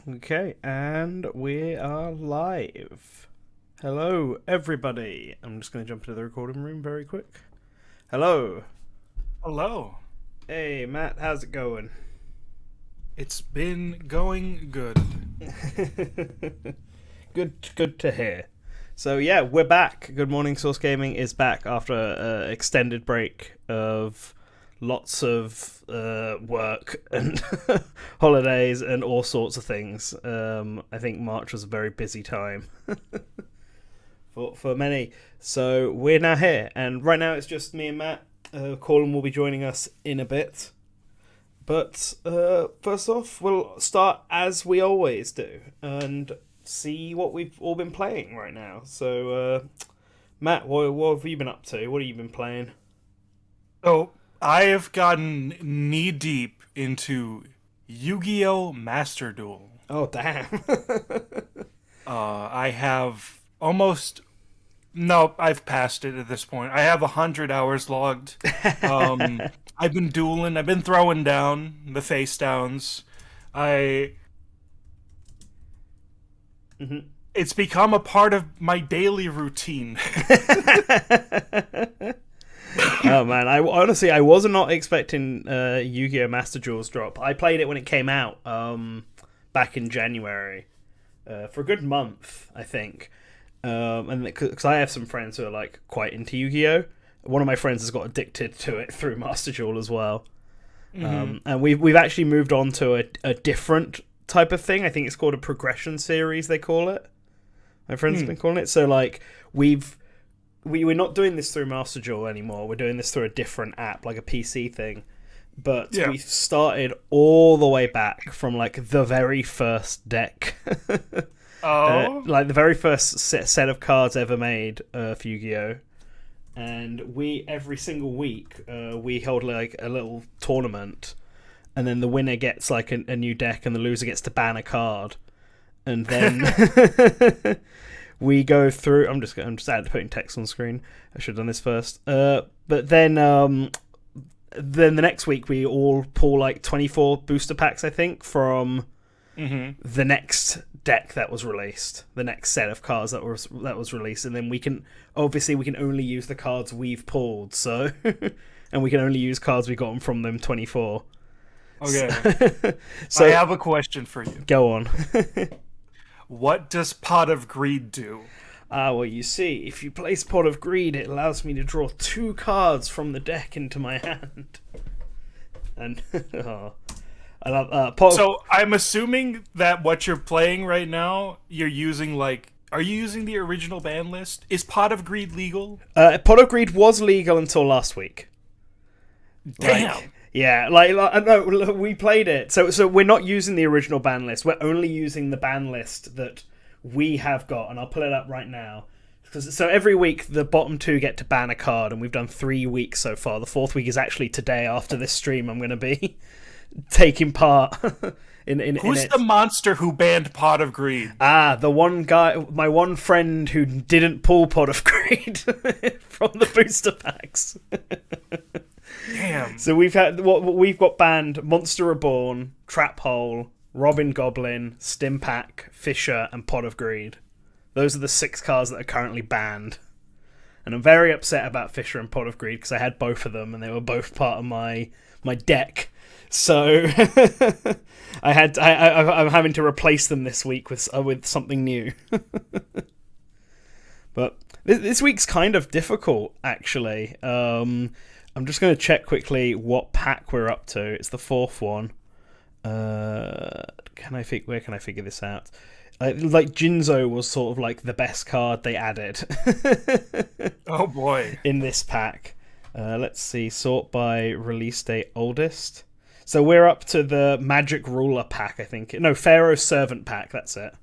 Okay, and we are live. Hello, everybody. I'm just going to jump into the recording room very quick. Hello. Hello. Hey, Matt, how's it going? It's been going good. Good to hear. So yeah, we're back. Good Morning Source Gaming is back after an extended break of lots of work and holidays and all sorts of things. I think March was a very busy time for many. So we're now here, and right now it's just me and Matt. Colin will be joining us in a bit. But first off, we'll start as we always do and see what we've all been playing right now. So, Matt, what have you been up to? What have you been playing? So, I have gotten knee deep into Yu-Gi-Oh! Master Duel. Oh, damn. I have almost. No, I've passed it at this point. I have 100 hours logged. I've been dueling. I've been throwing down the face downs. I. Mm-hmm. It's become a part of my daily routine. Oh man, I was not expecting Yu-Gi-Oh! Master Duels drop. I played it when it came out back in January for a good month, I think. And because I have some friends who are like quite into Yu-Gi-Oh! One of my friends has got addicted to it through Master Duel as well. And we've actually moved on to a different type of thing. I think it's called a progression series. They call it. My friends have been calling it. So like we're not doing this through Master Duel anymore. We're doing this through a different app, like a PC thing. But Yeah. we've started all the way back from like the very first deck. Oh. Like the very first set of cards ever made for Yu-Gi-Oh! And we every single week we hold like a little tournament, and then the winner gets like a new deck, and the loser gets to ban a card, and then we go through. I'm just putting text on screen. I should have done this first. But then the next week we all pull like 24 booster packs, I think, from the next deck that was released, the next set of cards that was released, and then we can only use the cards we've pulled. So, and we can only use cards we got from them 24. Okay. So I have a question for you. go on. What does Pot of Greed do? Well, you see, if you place Pot of Greed, it allows me to draw 2 cards from the deck into my hand. And I love So I'm assuming that what you're playing right now, you're using like, are you using the original ban list? Is Pot of Greed legal? Pot of Greed was legal until last week. Damn. No, we played it. So we're not using the original ban list. We're only using the ban list that we have got, and I'll pull it up right now. So every week the bottom 2 get to ban a card, and we've done 3 weeks so far. The 4th week is actually today. After this stream, I'm going to be taking part in Who's it. the monster who banned Pot of Greed? The one guy, my one friend who didn't pull Pot of Greed from the booster packs. Damn. So we've got banned: Monster Reborn, Trap Hole, Robin Goblin, Stimpak, Fisher, and Pot of Greed. Those are the 6 cards that are currently banned, and I'm very upset about Fisher and Pot of Greed because I had both of them and they were both part of my deck. So I'm having to replace them this week with something new. But this week's kind of difficult, actually. I'm just going to check quickly what pack we're up to. It's the 4th one. Where can I figure this out? Like Jinzo was sort of like the best card they added. Oh boy. In this pack. Let's see. Sort by release date oldest. So we're up to the Magic Ruler pack, I think. No, Pharaoh's Servant pack. That's it.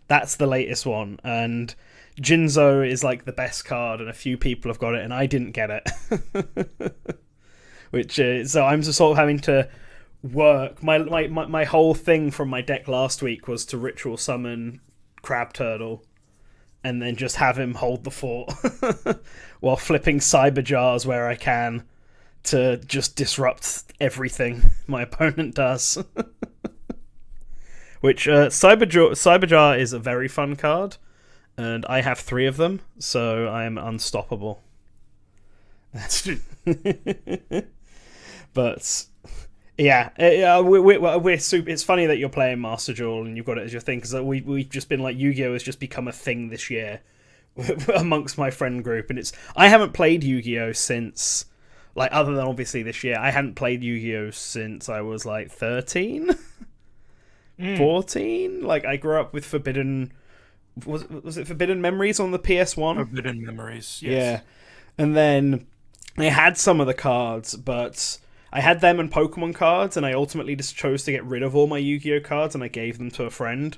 That's the latest one. And Jinzo is like the best card, and a few people have got it, and I didn't get it. So I'm just sort of having to work. My whole thing from my deck last week was to ritual summon Crab Turtle, and then just have him hold the fort while flipping cyber jars where I can to just disrupt everything my opponent does. Which Cyberjar is a very fun card, and I have 3 of them, so I am unstoppable. But yeah, we're super. It's funny that you're playing Master Duel and you've got it as your thing, because we've just been like, Yu-Gi-Oh has just become a thing this year amongst my friend group, and I haven't played Yu-Gi-Oh since, like, other than obviously this year, I hadn't played Yu-Gi-Oh since I was like 13, 14. Like, I grew up with Forbidden. Was it Forbidden Memories on the PS1? Forbidden Memories, yes. Yeah, and then I had some of the cards, but I had them and Pokemon cards, and I ultimately just chose to get rid of all my Yu-Gi-Oh cards, and I gave them to a friend.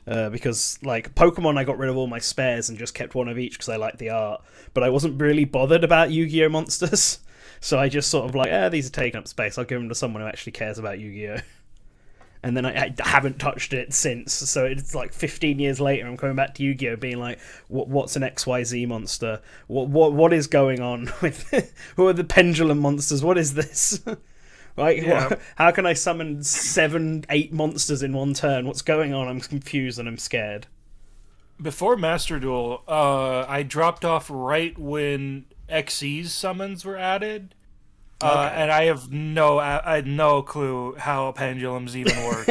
Because, like, Pokemon, I got rid of all my spares and just kept one of each because I liked the art. But I wasn't really bothered about Yu-Gi-Oh monsters. So I just sort of like, these are taking up space. I'll give them to someone who actually cares about Yu-Gi-Oh. And then I haven't touched it since. So it's like 15 years later, I'm coming back to Yu-Gi-Oh being like, what's an XYZ monster? What is going on with who are the pendulum monsters? What is this? Like, how can I summon 7, 8 monsters in one turn? What's going on? I'm confused and I'm scared. Before Master Duel, I dropped off right when XE's summons were added. And I have no clue how pendulums even work.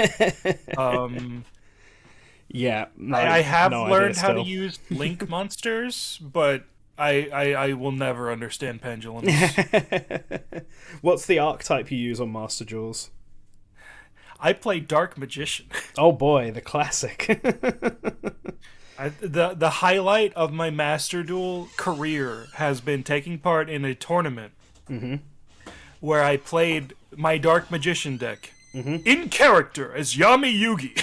Yeah, I have learned how to use Link monsters, but I will never understand pendulums. What's the archetype you use on Master Duels? I play Dark Magician. Oh boy, the classic. The highlight of my Master Duel career has been taking part in a tournament where I played my Dark Magician deck in character as Yami Yugi.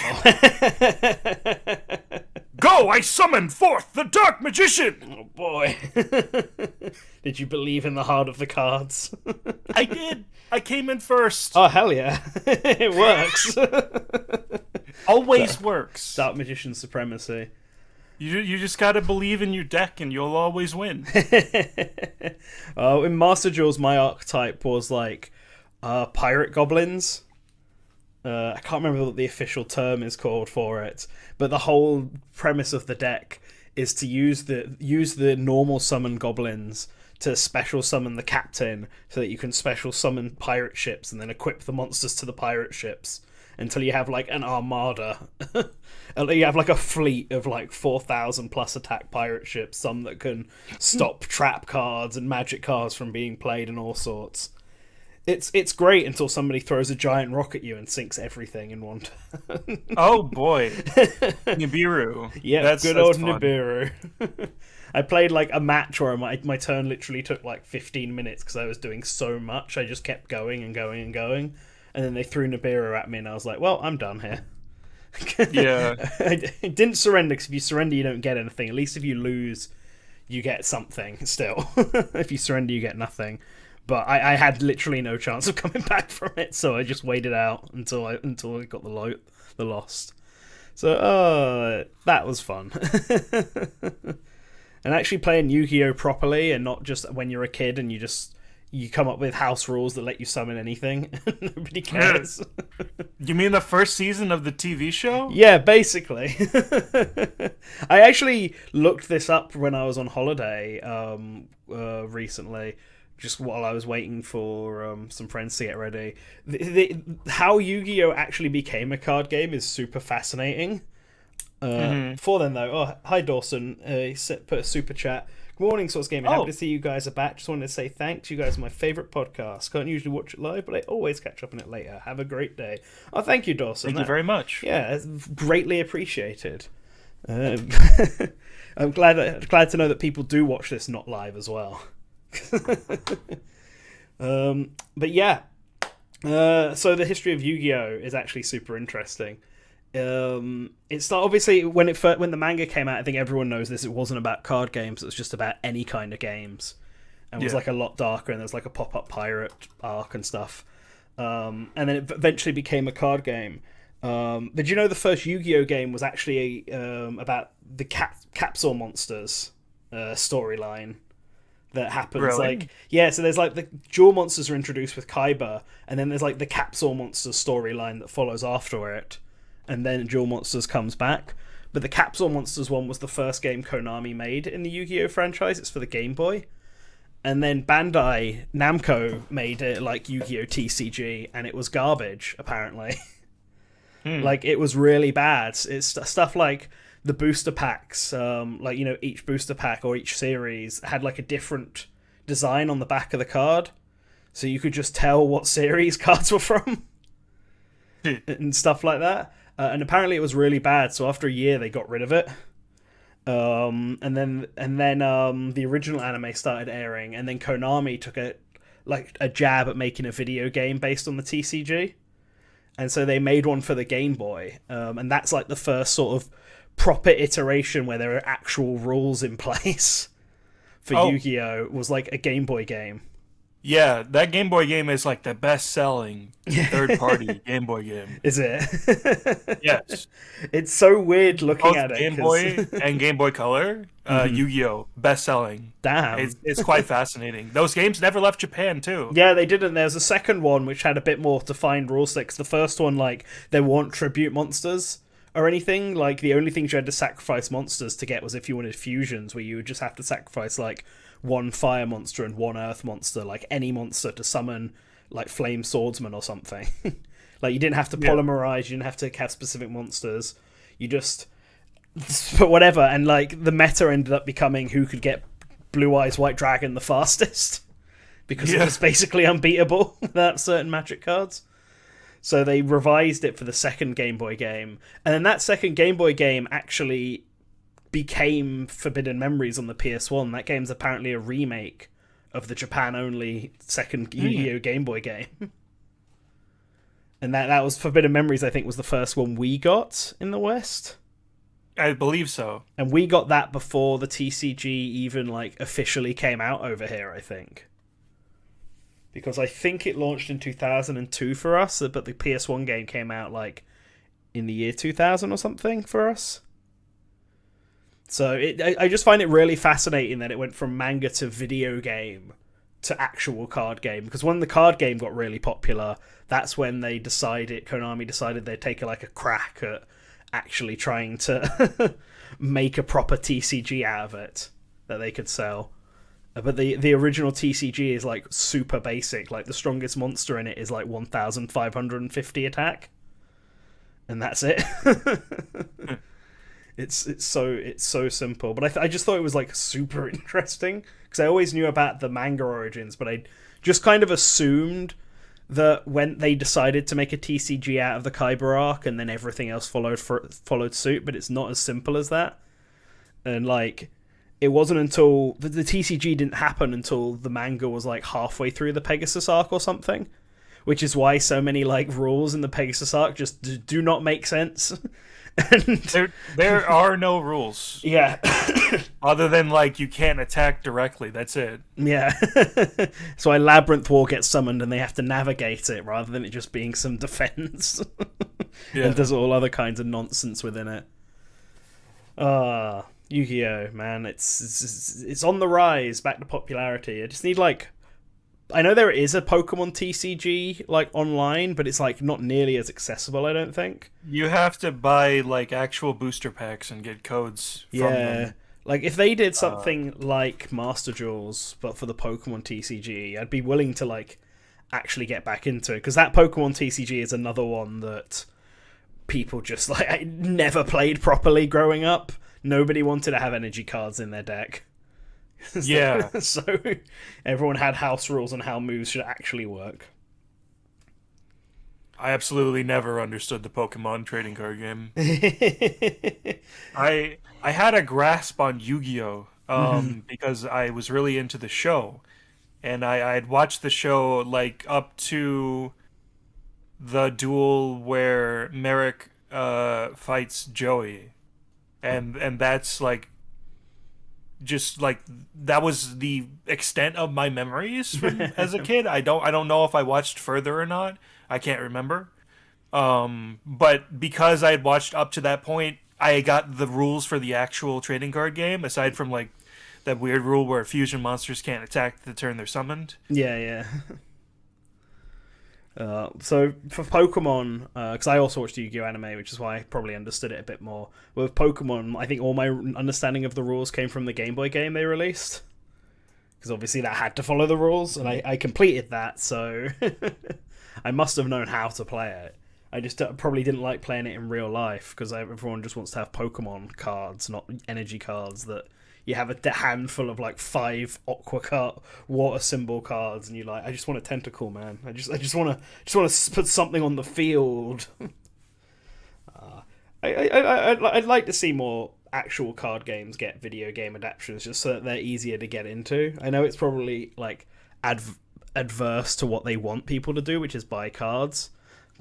Go! I summon forth the Dark Magician! Oh boy. Did you believe in the heart of the cards? I did. I came in first. Oh, hell yeah. It works. Always works. Dark Magician supremacy. You just gotta believe in your deck and you'll always win. In Master Duels, my archetype was like pirate goblins. I can't remember what the official term is called for it, but the whole premise of the deck is to use the normal summon goblins to special summon the captain, so that you can special summon pirate ships and then equip the monsters to the pirate ships until you have like an armada. You have like a fleet of like 4,000 plus attack pirate ships, some that can stop trap cards and magic cards from being played and all sorts. It's great until somebody throws a giant rock at you and sinks everything in one turn. Oh boy. Nibiru. Yeah, that's old fun. Nibiru. I played like a match where my turn literally took like 15 minutes because I was doing so much. I just kept going and going and going. And then they threw Nibiru at me and I was like, well, I'm done here. Yeah. I didn't surrender, because if you surrender you don't get anything. At least if you lose you get something still. If you surrender you get nothing. But I had literally no chance of coming back from it, so I just waited out until I got the lost. So that was fun. And actually playing Yu-Gi-Oh properly, and not just when you're a kid and you come up with house rules that let you summon anything. Nobody cares. You mean the first season of the TV show? Yeah, basically. I actually looked this up when I was on holiday recently, just while I was waiting for some friends to get ready. How Yu-Gi-Oh actually became a card game is super fascinating. Before then, though, hi Dawson, he put a super chat. Good morning, Source Gaming. Happy to see you guys are back. Just wanted to say thanks. You guys are my favourite podcast. Can't usually watch it live, but I always catch up on it later. Have a great day. Oh, thank you, Dawson. Thank you very much. Yeah, it's greatly appreciated. I'm glad to know that people do watch this not live as well. But yeah, so the history of Yu-Gi-Oh is actually super interesting. It's not, obviously when the manga came out, I think everyone knows this, it wasn't about card games, it was just about any kind of games, and it was like a lot darker, and there was like a pop-up pirate arc and stuff, and then it eventually became a card game. Did you know the first Yu-Gi-Oh game was actually about the capsule monsters storyline that happens? Really? So there's like the dual monsters are introduced with Kaiba, and then there's like the capsule monsters storyline that follows after it. and then Duel Monsters comes back. But the Capsule Monsters one was the first game Konami made in the Yu-Gi-Oh franchise. It's for the Game Boy. And then Bandai Namco made it like Yu-Gi-Oh TCG, and it was garbage, apparently. Like, it was really bad. It's stuff like the booster packs, like, you know, each booster pack or each series had like a different design on the back of the card, so you could just tell what series cards were from and stuff like that. And apparently it was really bad, so after a year they got rid of it. And then the original anime started airing, and then Konami took a jab at making a video game based on the TCG. And so they made one for the Game Boy, and that's like the first sort of proper iteration where there are actual rules in place for Yu-Gi-Oh! Was like a Game Boy game. Yeah, that Game Boy game is like the best-selling third-party Game Boy game. Is it? Yes. It's so weird looking Both at it. Game Boy and Game Boy Color, Yu-Gi-Oh! Best-selling. Damn. It's quite fascinating. Those games never left Japan, too. Yeah, they didn't. There was a second one which had a bit more defined rule sets. The first one, like, there weren't tribute monsters or anything. Like, the only things you had to sacrifice monsters to get was if you wanted fusions, where you would just have to sacrifice, like, one fire monster and one earth monster, like any monster, to summon like Flame Swordsman or something. Like, you didn't have to polymerize, you didn't have to cast specific monsters, you just put whatever. And like the meta ended up becoming who could get Blue Eyes White Dragon the fastest, because it was basically unbeatable without certain magic cards. So they revised it for the second Game Boy game, and then that second Game Boy game actually became Forbidden Memories on the PS1. That game's apparently a remake of the Japan-only second Yu-Gi-Oh! Game Boy game. And that was Forbidden Memories, I think, was the first one we got in the West. I believe so. And we got that before the TCG even like officially came out over here, I think. Because I think it launched in 2002 for us, but the PS1 game came out like in the year 2000 or something for us. So I just find it really fascinating that it went from manga to video game to actual card game. Because when the card game got really popular, that's when Konami decided they'd take a crack at actually trying to make a proper TCG out of it that they could sell. But the original TCG is like super basic. Like the strongest monster in it is like 1,550 attack, and that's it. It's so simple, but I just thought it was like super interesting because I always knew about the manga origins, but I just kind of assumed that when they decided to make a TCG out of the Kyber arc and then everything else followed suit, but it's not as simple as that. And like, it wasn't until the TCG didn't happen until the manga was like halfway through the Pegasus arc or something, which is why so many like rules in the Pegasus arc just do not make sense. And there are no rules. Yeah. Other than like you can't attack directly. That's it. Yeah. So why Labyrinth War gets summoned and they have to navigate it rather than it just being some defense. Yeah. And there's all other kinds of nonsense within it. Yu-Gi-Oh, man, it's on the rise back to popularity. I just need like, I know there is a Pokemon TCG like online, but it's like not nearly as accessible, I don't think. You have to buy like actual booster packs and get codes from them. Like if they did something like Master Duels but for the Pokemon TCG, I'd be willing to like actually get back into it, because that Pokemon TCG is another one that people just like I never played properly growing up. Nobody wanted to have energy cards in their deck. Yeah. So everyone had house rules on how moves should actually work. I absolutely never understood the Pokemon trading card game. I had a grasp on Yu-Gi-Oh! Because I was really into the show. And I had watched the show like up to the duel where Merrick fights Joey. And that's like just like that was the extent of my memories from as a kid. I don't know if I watched further or not. I can't remember. But because I had watched up to that point, I got the rules for the actual trading card game, aside from like that weird rule where fusion monsters can't attack the turn they're summoned. Yeah. So for Pokemon, because I also watched Yu-Gi-Oh anime, which is why I probably understood it a bit more. With Pokemon, I think all my understanding of the rules came from the Game Boy game they released, because obviously that had to follow the rules, and I completed that, so I must have known how to play it. I just probably didn't like playing it in real life, because everyone just wants to have Pokemon cards, not energy cards that you have a handful of like 5 aqua card water symbol cards, and you're like, I just want a tentacle, man. I just want to put something on the field. I'd like to see more actual card games get video game adaptations, just so that they're easier to get into. I know it's probably like adverse to what they want people to do, which is buy cards.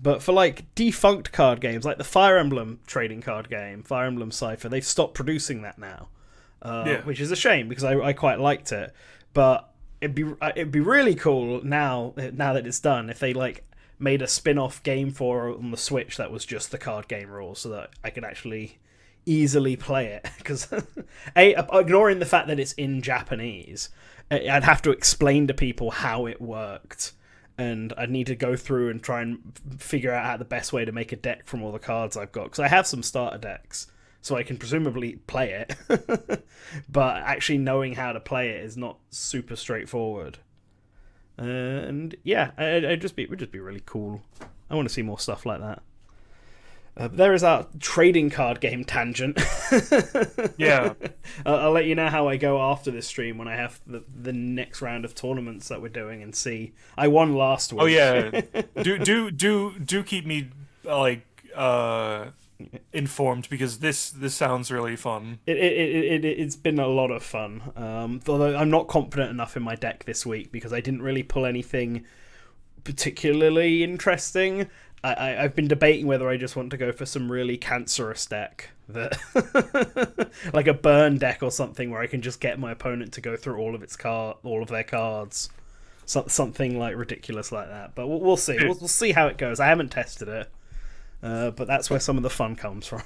But for like defunct card games, like the Fire Emblem trading card game, Fire Emblem Cypher, they've stopped producing that now, which is a shame because I quite liked it. But it'd be really cool now that it's done if they like made a spin-off game for on the Switch that was just the card game rules, so that I could actually easily play it. Because ignoring the fact that it's in Japanese, I'd have to explain to people how it worked. And I'd need to go through and try and figure out how the best way to make a deck from all the cards I've got. Because I have some starter decks, so I can presumably play it. But actually knowing how to play it is not super straightforward. And yeah, it would just be really cool. I want to see more stuff like that. There is our trading card game tangent. Yeah. I'll let you know how I go after this stream when I have the next round of tournaments that we're doing and see. I won last week. Oh yeah. do keep me like informed, because this sounds really fun. It's been a lot of fun. Although I'm not confident enough in my deck this week because I didn't really pull anything particularly interesting. I've been debating whether I just want to go for some really cancerous deck, that like a burn deck or something, where I can just get my opponent to go through all of their cards, something like ridiculous like that. But we'll see. We'll see how it goes. I haven't tested it, but that's where some of the fun comes from.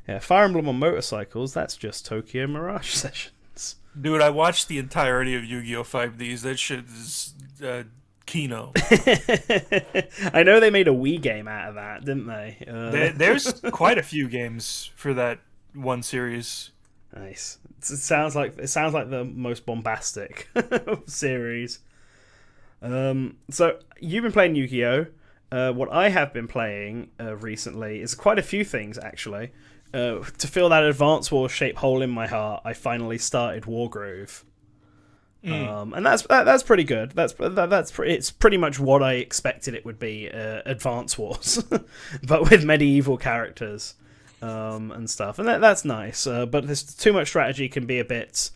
Yeah, Fire Emblem on motorcycles. That's just Tokyo Mirage Sessions. Dude, I watched the entirety of Yu-Gi-Oh! 5Ds. That shit is Kino. I know they made a Wii game out of that, didn't they? There's quite a few games for that one series. Nice. It sounds like the most bombastic series. So you've been playing Yu-Gi-Oh! What I have been playing recently is quite a few things actually. To fill that Advance Wars shaped hole in my heart, I finally started Wargroove. And that's pretty good. It's pretty much what I expected it would be, Advance Wars, but with medieval characters and stuff, and that's nice. But there's too much strategy can be a bit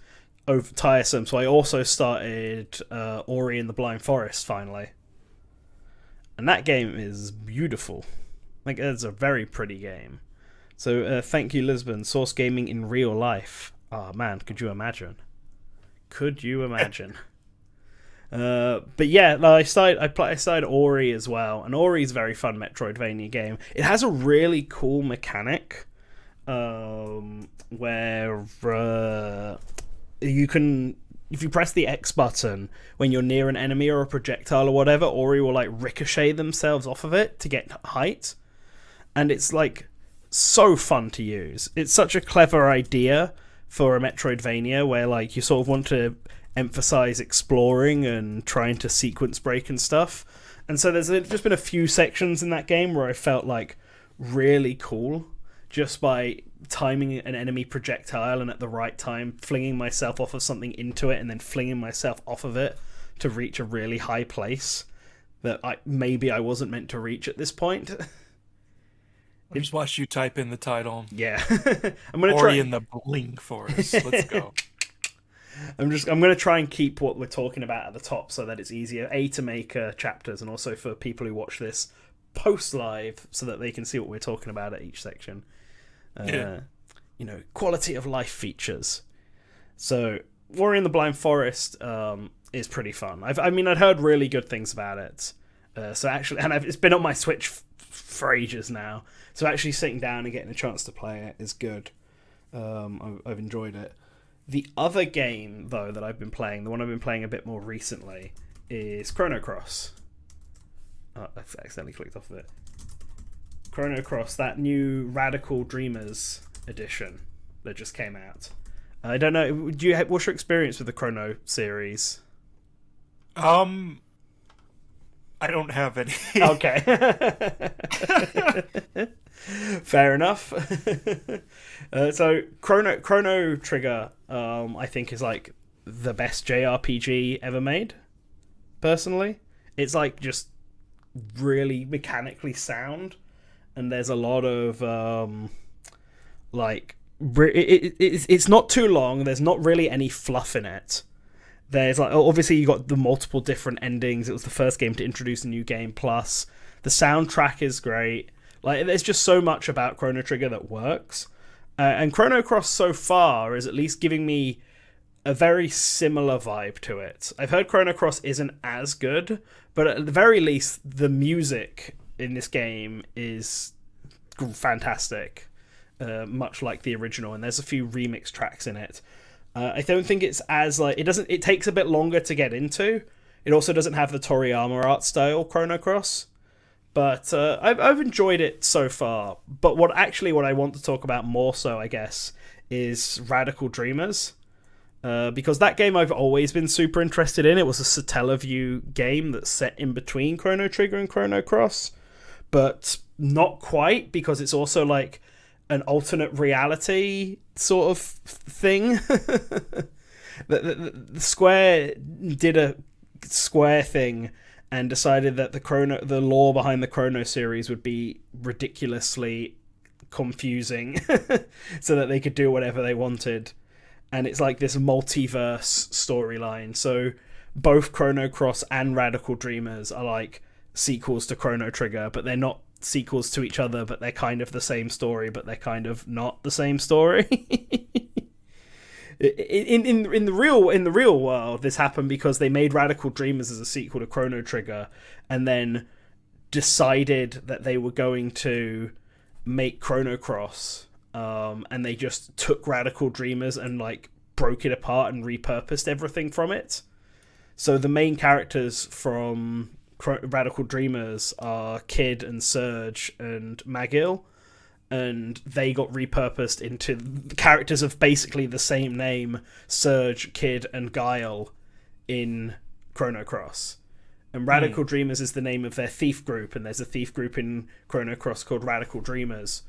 tiresome. So I also started Ori and the Blind Forest finally, and that game is beautiful. Like, it's a very pretty game. So thank you, Lisbon. Source gaming in real life. Oh man, could you imagine? Could you imagine? But yeah, I started Ori as well, and Ori's a very fun Metroidvania game. It has a really cool mechanic where you can, if you press the X button when you're near an enemy or a projectile or whatever, Ori will like ricochet themselves off of it to get height, and it's like so fun to use. It's such a clever idea for a Metroidvania where like you sort of want to emphasize exploring and trying to sequence break and stuff. And so there's just been a few sections in that game where I felt like really cool just by timing an enemy projectile and at the right time flinging myself off of something into it and then flinging myself off of it to reach a really high place that maybe I wasn't meant to reach at this point. I just watched you type in the title. Yeah. I'm gonna Ori in the Blink Forest. Let's go. I'm gonna try and keep what we're talking about at the top so that it's easier to make chapters, and also for people who watch this post live so that they can see what we're talking about at each section. Quality of life features. So Ori in the Blind Forest is pretty fun. I'd heard really good things about it. So actually, and it's been on my Switch for ages now. So actually sitting down and getting a chance to play it is good. I've enjoyed it. The other game, though, that I've been playing, the one I've been playing a bit more recently, is Chrono Cross. Oh, I've accidentally clicked off of it. Chrono Cross, that new Radical Dreamers edition that just came out. I don't know. What's your experience with the Chrono series? I don't have any. Okay. Fair enough. So Chrono Trigger, I think is like the best JRPG ever made. Personally, it's like just really mechanically sound, and there's a lot of it's not too long. There's not really any fluff in it. There's like, obviously you got the multiple different endings. It was the first game to introduce a new game. Plus, the soundtrack is great. Like, there's just so much about Chrono Trigger that works. And Chrono Cross so far is at least giving me a very similar vibe to it. I've heard Chrono Cross isn't as good, but at the very least, the music in this game is fantastic. Much like the original, and there's a few remix tracks in it. I don't think it's as like it takes a bit longer to get into. It also doesn't have the Toriyama art style Chrono Cross, but I've enjoyed it so far. But what I want to talk about more so, I guess, is Radical Dreamers, because that game I've always been super interested in. It was a Satellaview game that's set in between Chrono Trigger and Chrono Cross, but not quite, because it's also like an alternate reality sort of thing. the Square did a Square thing and decided that the lore behind the Chrono series would be ridiculously confusing, so that they could do whatever they wanted. And it's like this multiverse storyline. So both Chrono Cross and Radical Dreamers are like sequels to Chrono Trigger, but they're not sequels to each other, but they're kind of the same story, but they're kind of not the same story. in the real world, this happened because they made Radical Dreamers as a sequel to Chrono Trigger, and then decided that they were going to make Chrono Cross, and they just took Radical Dreamers and like broke it apart and repurposed everything from it. So the main characters from Radical Dreamers are Kid and Surge and Magil, and they got repurposed into characters of basically the same name, Surge, Kid, and Guile, in Chrono Cross. And Radical Dreamers is the name of their thief group, and there's a thief group in Chrono Cross called Radical Dreamers.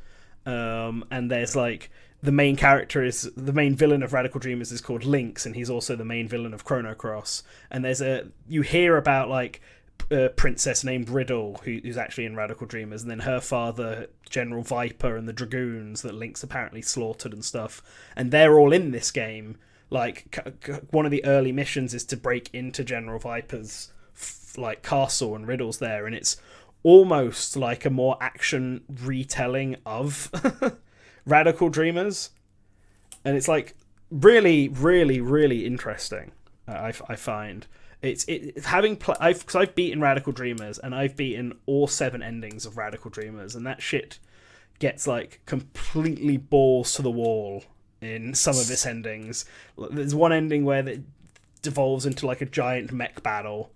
And there's like the main villain of Radical Dreamers is called Lynx, and he's also the main villain of Chrono Cross. And you hear about like a princess named Riddle who's actually in Radical Dreamers, and then her father General Viper and the Dragoons that Lynx apparently slaughtered and stuff, and they're all in this game. Like one of the early missions is to break into General Viper's like castle, and Riddle's there, and it's almost like a more action retelling of Radical Dreamers, and it's like really, really, really interesting. I find it's having because I've beaten Radical Dreamers, and I've beaten all 7 endings of Radical Dreamers, and that shit gets like completely balls to the wall in some of its endings. There's one ending where it devolves into like a giant mech battle,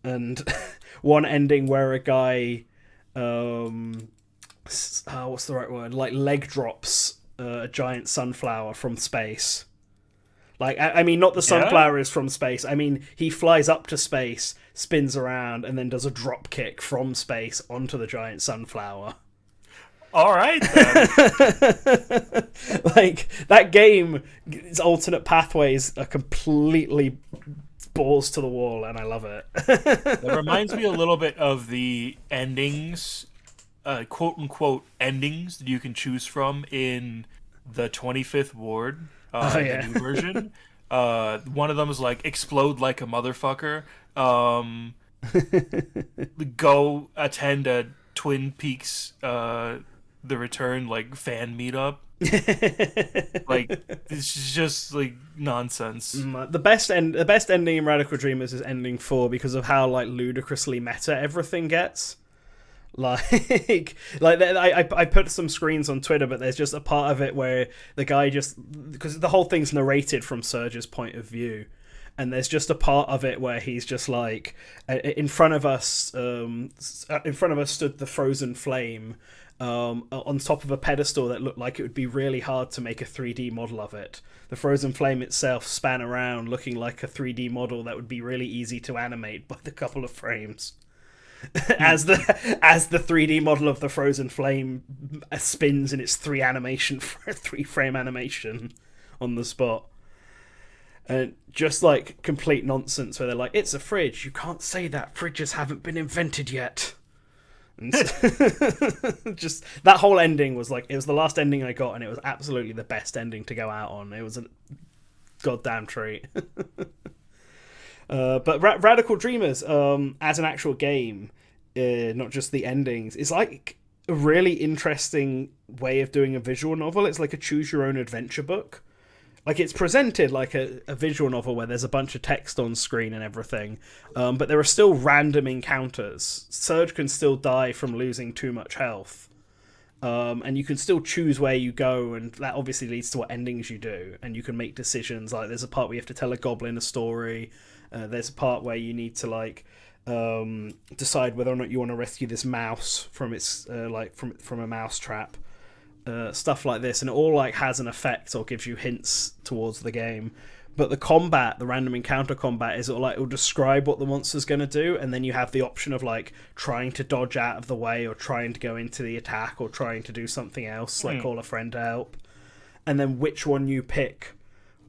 and one ending where a guy what's the right word, like leg drops a giant sunflower from space. Like, I mean, not the sunflower is from space. I mean, he flies up to space, spins around, and then does a drop kick from space onto the giant sunflower. All right, then. Like, that game, its alternate pathways are completely balls to the wall, and I love it. That reminds me a little bit of the endings, quote-unquote endings that you can choose from in the 25th Ward. The new version. One of them is like explode like a motherfucker. Go attend a Twin Peaks The Return like fan meetup. Like, it's just like nonsense. The best ending in Radical Dreamers is ending 4 because of how like ludicrously meta everything gets. Like I put some screens on Twitter, but there's just a part of it where the guy just, because the whole thing's narrated from Surge's point of view, and there's just a part of it where he's just like, in front of us stood the frozen flame, on top of a pedestal that looked like it would be really hard to make a 3D model of it. The frozen flame itself span around looking like a 3D model that would be really easy to animate by the couple of frames. as the 3D model of the frozen flame spins in its three frame animation on the spot. And just like complete nonsense where they're like, it's a fridge, you can't say that, fridges haven't been invented yet. Just that whole ending was like, it was the last ending I got, and it was absolutely the best ending to go out on. It was a goddamn treat. But Radical Dreamers, as an actual game, not just the endings, is like a really interesting way of doing a visual novel. It's like a choose your own adventure book. Like, it's presented like a visual novel where there's a bunch of text on screen and everything, but there are still random encounters. Surge can still die from losing too much health, and you can still choose where you go, and that obviously leads to what endings you do, and you can make decisions. Like, there's a part where you have to tell a goblin a story, there's a part where you need to, like, decide whether or not you want to rescue this mouse from its from a mouse trap. Stuff like this, and it all like has an effect or gives you hints towards the game. But the combat, the random encounter combat, is it'll describe what the monster's going to do, and then you have the option of like trying to dodge out of the way, or trying to go into the attack, or trying to do something else, like call a friend to help. And then which one you pick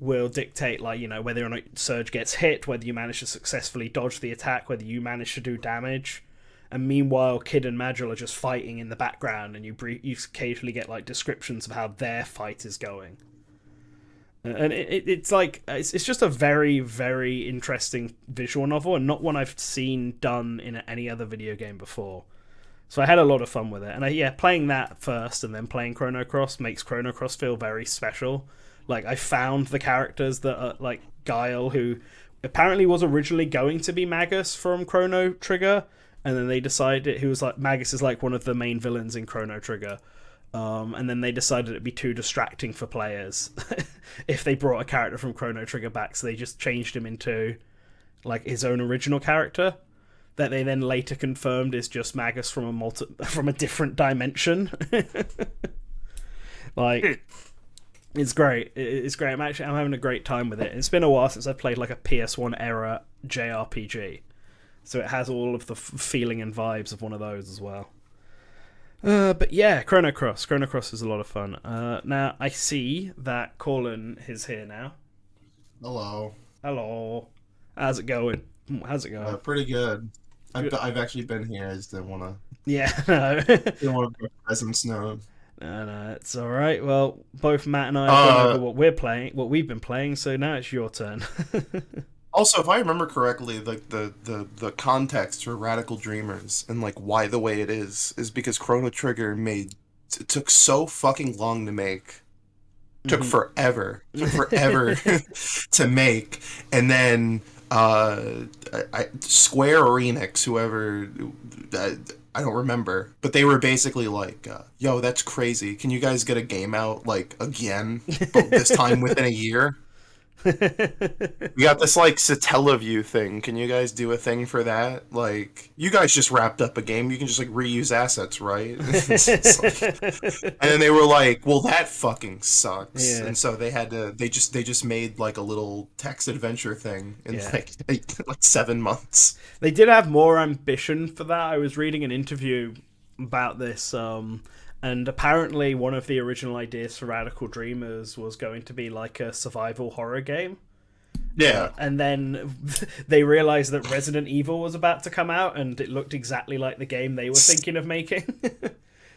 will dictate, like, you know, whether or not Surge gets hit, whether you manage to successfully dodge the attack, whether you manage to do damage. And meanwhile, Kid and Magil are just fighting in the background, and you occasionally get like descriptions of how their fight is going. And it's like it's just a very, very interesting visual novel, and not one I've seen done in any other video game before. So I had a lot of fun with it, and playing that first and then playing Chrono Cross makes Chrono Cross feel very special. Like, I found the characters that are like Guile, who apparently was originally going to be Magus from Chrono Trigger. And then they decided, who was like, Magus is like one of the main villains in Chrono Trigger. And then they decided it'd be too distracting for players if they brought a character from Chrono Trigger back. So they just changed him into like his own original character that they then later confirmed is just Magus from a different dimension. Like, it's great. It's great. I'm having a great time with it. It's been a while since I played like a PS1 era JRPG. So it has all of the feeling and vibes of one of those as well. But yeah, Chrono Cross. Chrono Cross is a lot of fun. Now, I see that Colin is here now. Hello. Hello. How's it going? Pretty good. I've actually been here. I just didn't want to... Yeah, no. Didn't want to put presents known. No, it's all right. Well, both Matt and I have gone over what we've been playing, so now it's your turn. Also, if I remember correctly, like the context for Radical Dreamers and like why the way it is because Chrono Trigger took so fucking long to make, took forever to make, and then Square or Enix, whoever, I don't remember, but they were basically like, "Yo, that's crazy. Can you guys get a game out like again, but this time within a year?" We got this like Satellaview thing. Can you guys do a thing for that? Like, you guys just wrapped up a game. You can just like reuse assets, right? And then they were like, "Well, that fucking sucks." Yeah. And so they just made like a little text adventure thing in like 7 months. They did have more ambition for that. I was reading an interview about this. And apparently one of the original ideas for Radical Dreamers was going to be like a survival horror game. Yeah. And then they realized that Resident Evil was about to come out, and it looked exactly like the game they were thinking of making.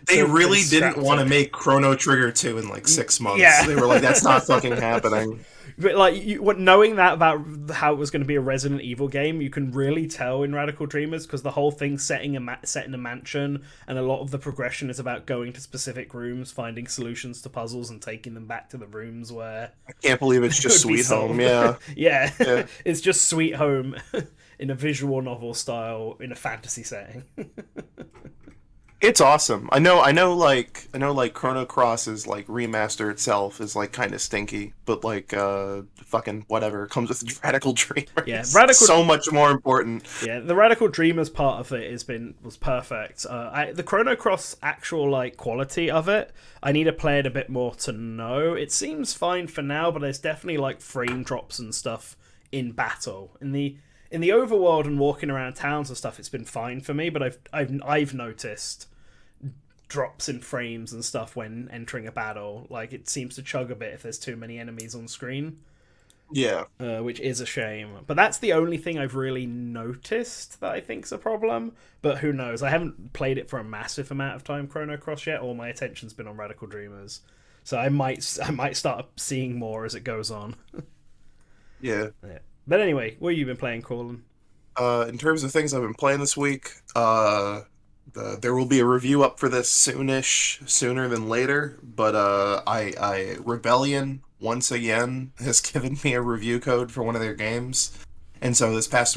They really didn't want to make Chrono Trigger 2 in like 6 months. Yeah. They were like, that's not fucking happening. But like, knowing that about how it was going to be a Resident Evil game, you can really tell in Radical Dreamers, because the whole thing's set in a mansion, and a lot of the progression is about going to specific rooms, finding solutions to puzzles, and taking them back to the rooms where... I can't believe it's just Sweet Home, yeah. Yeah. It's just Sweet Home in a visual novel style in a fantasy setting. It's awesome. I know, like Chrono Cross's like remaster itself is like kind of stinky, but like fucking whatever comes with Radical Dreamers. Yeah, Radical. So much more important. Yeah, the Radical Dreamers part of it was perfect. The Chrono Cross actual like quality of it, I need to play it a bit more to know. It seems fine for now, but there's definitely like frame drops and stuff in battle. In the overworld and walking around towns and stuff, it's been fine for me, but I've noticed drops in frames and stuff when entering a battle. Like, it seems to chug a bit if there's too many enemies on screen. Yeah. Which is a shame. But that's the only thing I've really noticed that I think's a problem. But who knows? I haven't played it for a massive amount of time, Chrono Cross, yet. All my attention's been on Radical Dreamers. So I might start seeing more as it goes on. Yeah. But anyway, what have you been playing, Colin? In terms of things I've been playing this week, there will be a review up for this sooner than later. But I Rebellion once again has given me a review code for one of their games, and so this past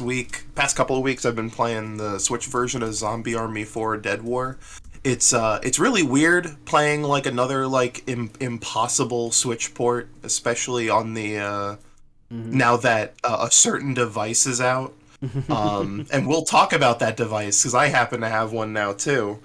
couple of weeks, I've been playing the Switch version of Zombie Army 4: Dead War. It's really weird playing like another like impossible Switch port, especially on the now that a certain device is out. And we'll talk about that device because I happen to have one now too.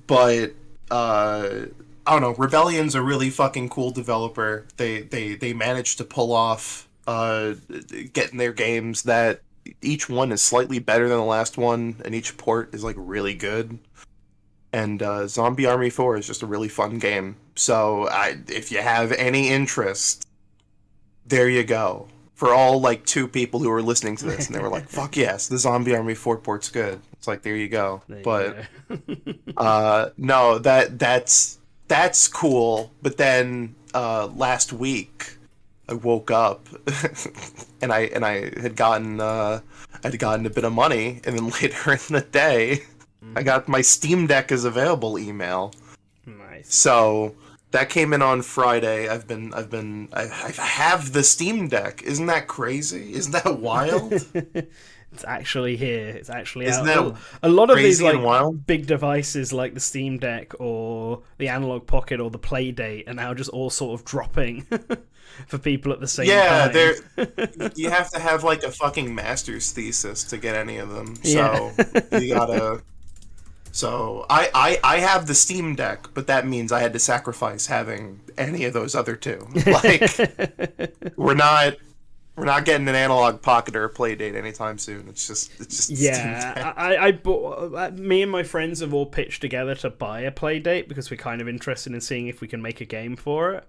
But I don't know. Rebellion's a really fucking cool developer. They managed to pull off getting their games that each one is slightly better than the last one, and each port is like really good. And Zombie Army 4 is just a really fun game. So if you have any interest, there you go. For all like 2 people who were listening to this and they were like, "Fuck yes, the Zombie Army 4 port's good." It's like, there you go. No, that's cool. But then last week I woke up and I had gotten a bit of money, and then later in the day I got my Steam Deck is available email. Nice. So that came in on Friday. I have the Steam Deck. Isn't that crazy? Isn't that wild? It's actually here. It's actually Isn't out. that A lot of these like wild? big devices like the Steam Deck or the Analog Pocket or the Playdate are now just all sort of dropping for people at the same time. Yeah, you have to have like a fucking master's thesis to get any of them. So you gotta. So I have the Steam Deck, but that means I had to sacrifice having any of those other 2. Like we're not getting an Analog Pocket or a Playdate anytime soon. It's just yeah. I bought. Me and my friends have all pitched together to buy a Playdate because we're kind of interested in seeing if we can make a game for it.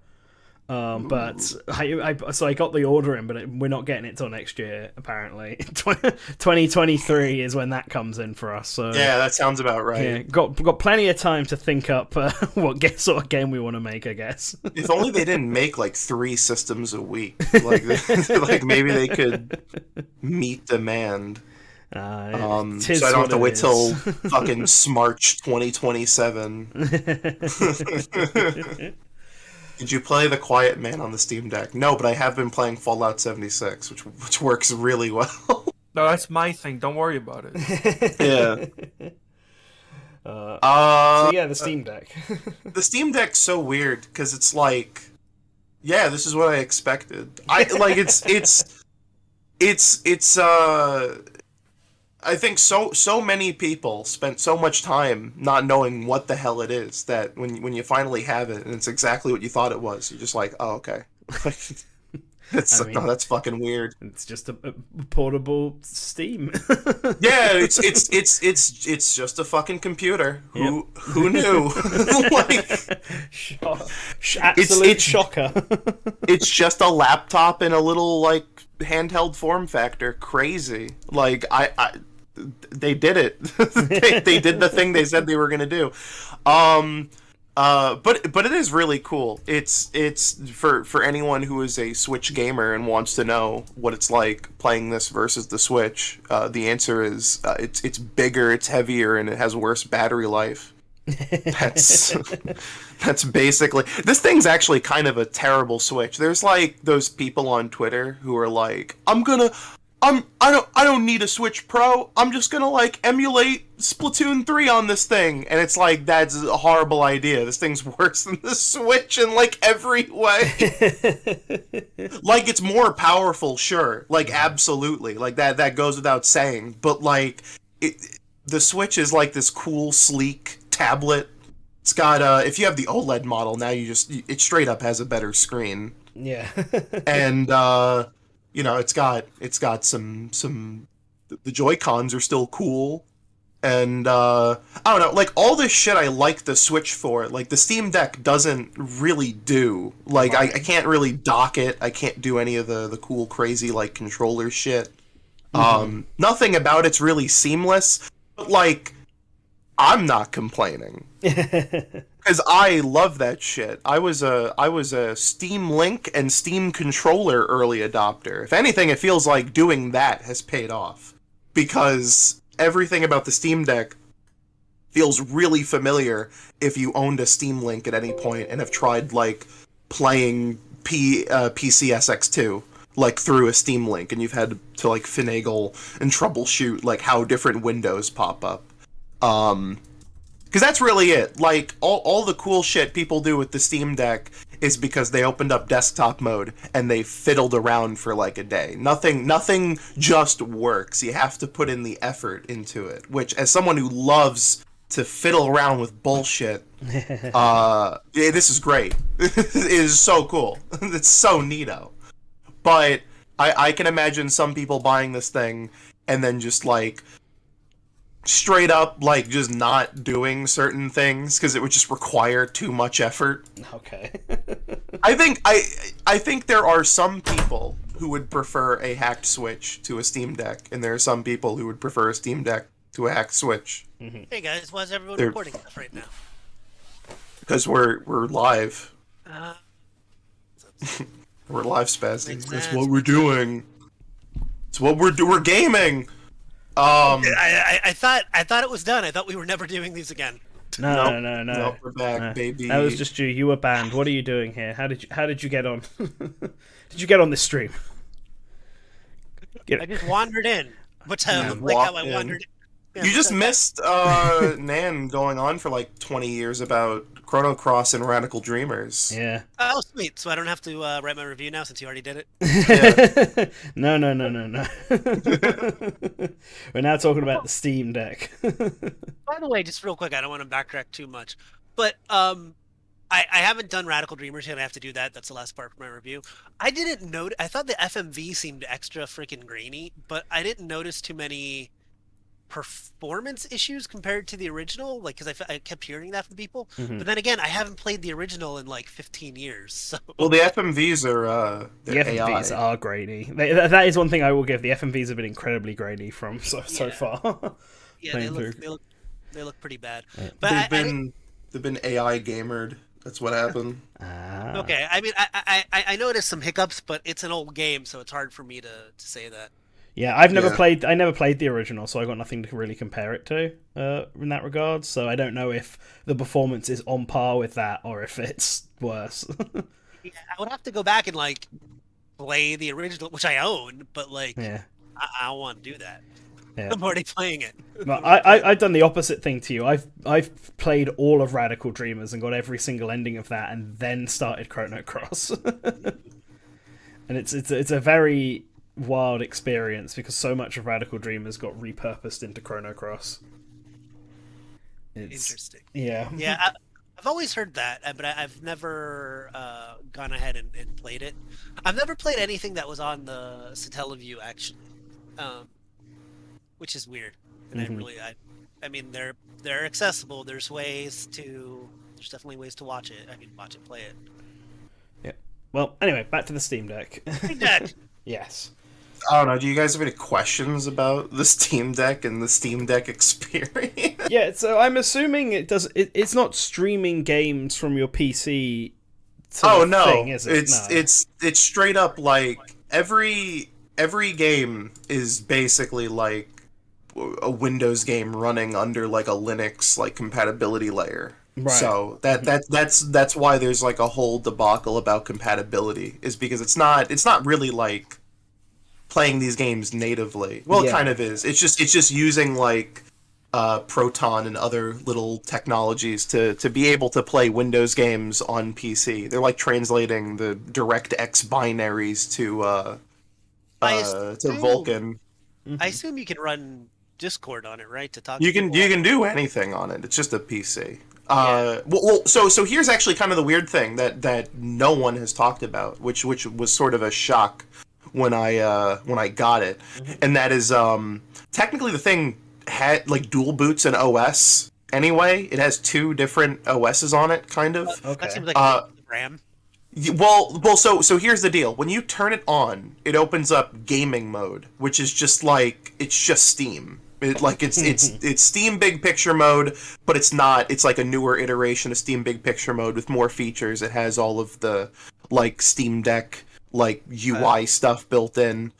But so I got the order in, but we're not getting it till next year. Apparently, 2023 is when that comes in for us. So yeah, that sounds about right. Yeah, got plenty of time to think up what sort of game we want to make. I guess. If only they didn't make like 3 systems a week. Like like maybe they could meet demand. So I don't have to wait till fucking March 2027. Did you play The Quiet Man on the Steam Deck? No, but I have been playing Fallout 76, which works really well. No, that's my thing. Don't worry about it. Yeah. So yeah, the Steam Deck. The Steam Deck's so weird because it's like, yeah, this is what I expected. I think so many people spent so much time not knowing what the hell it is that when you finally have it and it's exactly what you thought it was, you're just like, oh, okay. No, that's fucking weird. It's just a portable Steam. Yeah, it's just a fucking computer. Who knew? Like, absolute shocker. It's just a laptop in a little like handheld form factor. Crazy. Like they did it. they did the thing they said they were gonna do. But it is really cool. It's for anyone who is a Switch gamer and wants to know what it's like playing this versus the Switch. The answer is it's bigger, it's heavier, and it has worse battery life. That's basically, this thing's actually kind of a terrible Switch. There's like those people on Twitter who are like, I'm gonna I don't need a Switch Pro. I'm just gonna like emulate Splatoon 3 on this thing. And it's like, that's a horrible idea. This thing's worse than the Switch in like every way. Like, it's more powerful, sure. Like, absolutely. Like, that goes without saying. But like, the Switch is like this cool, sleek tablet. It's got if you have the OLED model now, it straight up has a better screen. Yeah. And it's got some the Joy-Cons are still cool. And I don't know, like, all this shit I like the Switch for. Like, the Steam Deck doesn't really do. Like, I can't really dock it. I can't do any of the cool, crazy, like, controller shit. Nothing about it's really seamless. But, like, I'm not complaining. Because I love that shit. I was a Steam Link and Steam Controller early adopter. If anything, it feels like doing that has paid off. Because everything about the Steam Deck feels really familiar if you owned a Steam Link at any point and have tried, like, playing PCSX2, like, through a Steam Link, and you've had to, like, finagle and troubleshoot, like, how different windows pop up. Because that's really it. Like, all the cool shit people do with the Steam Deck is because they opened up desktop mode and they fiddled around for like a day. Nothing just works. You have to put in the effort into it, which, as someone who loves to fiddle around with bullshit, this is great. It is so cool. It's so neato. But I can imagine some people buying this thing and then just, like, straight up, like, just not doing certain things because it would just require too much effort. Okay. I think there are some people who would prefer a hacked Switch to a Steam Deck, and there are some people who would prefer a Steam Deck to a hacked Switch. Mm-hmm. Hey guys, why is everyone recording this right now? Because we're live. We're live spazzing. That's what we're doing. It's what we're gaming. I thought it was done. I thought we were never doing these again. No. Nope, we're back, baby. That was just you. You were banned. What are you doing here? How did you get on? Did you get on this stream? I just wandered in. What's how I wandered in. Yeah, you just missed Nan going on for like 20 years about Chrono Cross and Radical Dreamers. Yeah. Oh, sweet. So I don't have to write my review now since you already did it? Yeah. No. We're now talking about the Steam Deck. By the way, just real quick, I don't want to backtrack too much, but I haven't done Radical Dreamers yet. I have to do that. That's the last part of my review. I didn't notice. I thought the FMV seemed extra freaking grainy, but I didn't notice too many performance issues compared to the original, like, because I kept hearing that from people. Mm-hmm. But then again, I haven't played the original in like 15 years. So. Well, the FMVs are the FMVs AI. are grainy. That is one thing I will give. The FMVs have been incredibly grainy from so far. Yeah, they look pretty bad. Yeah. But they've been AI gamered. That's what happened. Okay, I mean, I noticed some hiccups, but it's an old game, so it's hard for me to say that. Yeah, I never played the original, so I got nothing to really compare it to in that regard. So I don't know if the performance is on par with that or if it's worse. Yeah, I would have to go back and like play the original, which I own, but like, I don't want to do that. Yeah. I'm already playing it. I've done the opposite thing to you. I've played all of Radical Dreamers and got every single ending of that, and then started Chrono Cross. And it's a very wild experience because so much of Radical Dreamers got repurposed into Chrono Cross. Interesting. Yeah. Yeah, I've always heard that, but I've never gone ahead and played it. I've never played anything that was on the Satellaview, actually, which is weird. And I mean, they're accessible. There's definitely ways to watch it. I mean, watch it, play it. Yeah. Well, anyway, back to the Steam Deck. Steam Deck. Yes. I don't know. Do you guys have any questions about the Steam Deck and the Steam Deck experience? Yeah, so I'm assuming it's not streaming games from your PC. Thing, is it? It's straight up like every game is basically like a Windows game running under like a Linux like compatibility layer. Right. So that's why there's like a whole debacle about compatibility, is because it's not really like playing these games natively. Well, it kind of is. It's just using like Proton and other little technologies to be able to play Windows games on PC. They're like translating the DirectX binaries to Vulkan. I assume you can run Discord on it, right? To talk. You to can people? do anything on it. It's just a PC. So here's actually kind of the weird thing that no one has talked about, which was sort of a shock when I got it, and that is technically the thing had like dual boots and OS. Anyway, it has 2 different OSs on it, kind of. That seems like a RAM. So here's the deal. When you turn it on, it opens up gaming mode, which is just like it's just Steam. It's Steam Big Picture mode, but it's not. It's like a newer iteration of Steam Big Picture mode with more features. It has all of the like Steam Deck like UI stuff built in.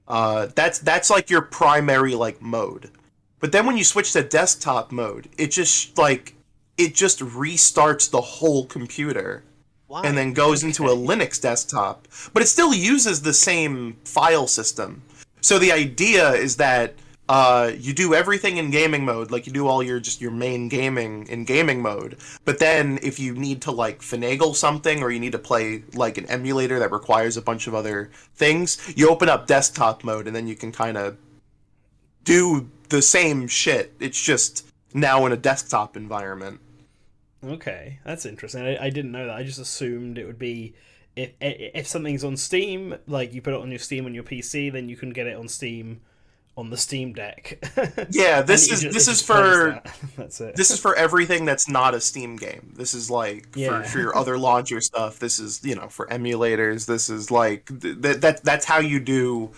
That's like your primary like mode. But then when you switch to desktop mode, it just restarts the whole computer. Why? And then goes into a Linux desktop. But it still uses the same file system. So the idea is that you do everything in gaming mode, like you do all your main gaming in gaming mode. But then if you need to like finagle something or you need to play like an emulator that requires a bunch of other things, you open up desktop mode and then you can kind of do the same shit. It's just now in a desktop environment. Okay, that's interesting. I didn't know that. I just assumed it would be if something's on Steam, like you put it on your Steam on your PC, then you can get it on Steam on the Steam Deck. Yeah, this is for that's it. This is for everything that's not a Steam game. This is like for your other launcher stuff. This is for emulators. This is like that's how you do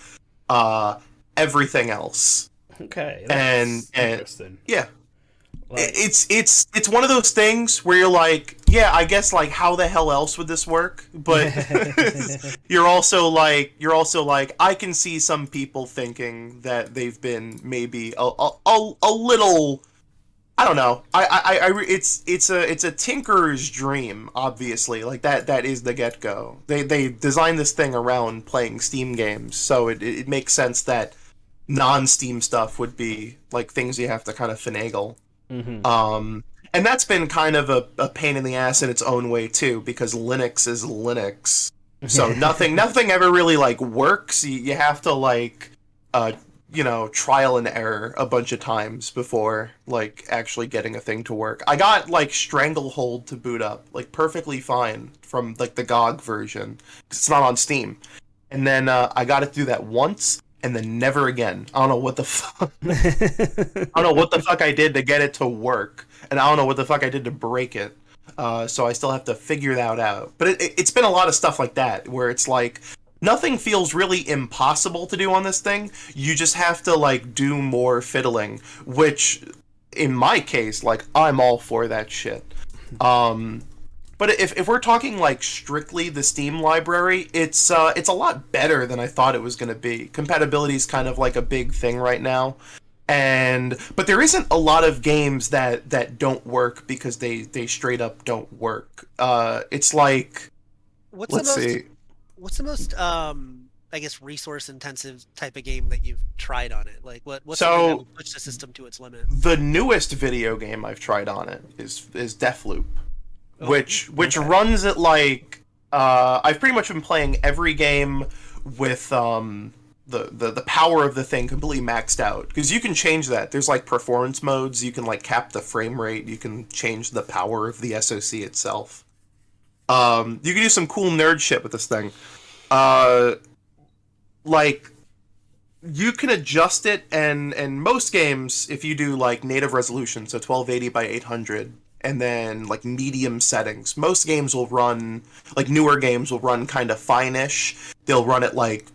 everything else. Okay, and interesting. Yeah. Like, It's one of those things where you're like, yeah, I guess like how the hell else would this work? But you're also like I can see some people thinking that they've been maybe a little, I don't know. It's a tinkerer's dream, obviously. Like that is the get-go. They designed this thing around playing Steam games, so it makes sense that non-Steam stuff would be like things you have to kind of finagle. And that's been kind of a pain in the ass in its own way too, because Linux is Linux, so nothing ever really like works. You have to like trial and error a bunch of times before like actually getting a thing to work. I got like Stranglehold to boot up like perfectly fine from like the GOG version, 'cause it's not on Steam, and then I got it through that once. And then never again. I don't know what the fuck. I don't know what the fuck I did to get it to work, and I don't know what the fuck I did to break it. So I still have to figure that out. But it's been a lot of stuff like that, where it's like nothing feels really impossible to do on this thing. You just have to like do more fiddling, which, in my case, like I'm all for that shit. But if we're talking like strictly the Steam library, it's a lot better than I thought it was going to be. Compatibility is kind of like a big thing right now, but there isn't a lot of games that don't work because they straight up don't work. It's like What's the most I guess resource intensive type of game that you've tried on it? Like what's something that would push the system to its limit? The newest video game I've tried on it is Deathloop. Which runs at like I've pretty much been playing every game with the power of the thing completely maxed out, because you can change that. There's like performance modes. You can like cap the frame rate. You can change the power of the SoC itself. You can do some cool nerd shit with this thing. Like you can adjust it, and most games, if you do like native resolution, so 1280 by 800. And then like medium settings. Most games will run, like newer games will run kind of fine-ish. They'll run at like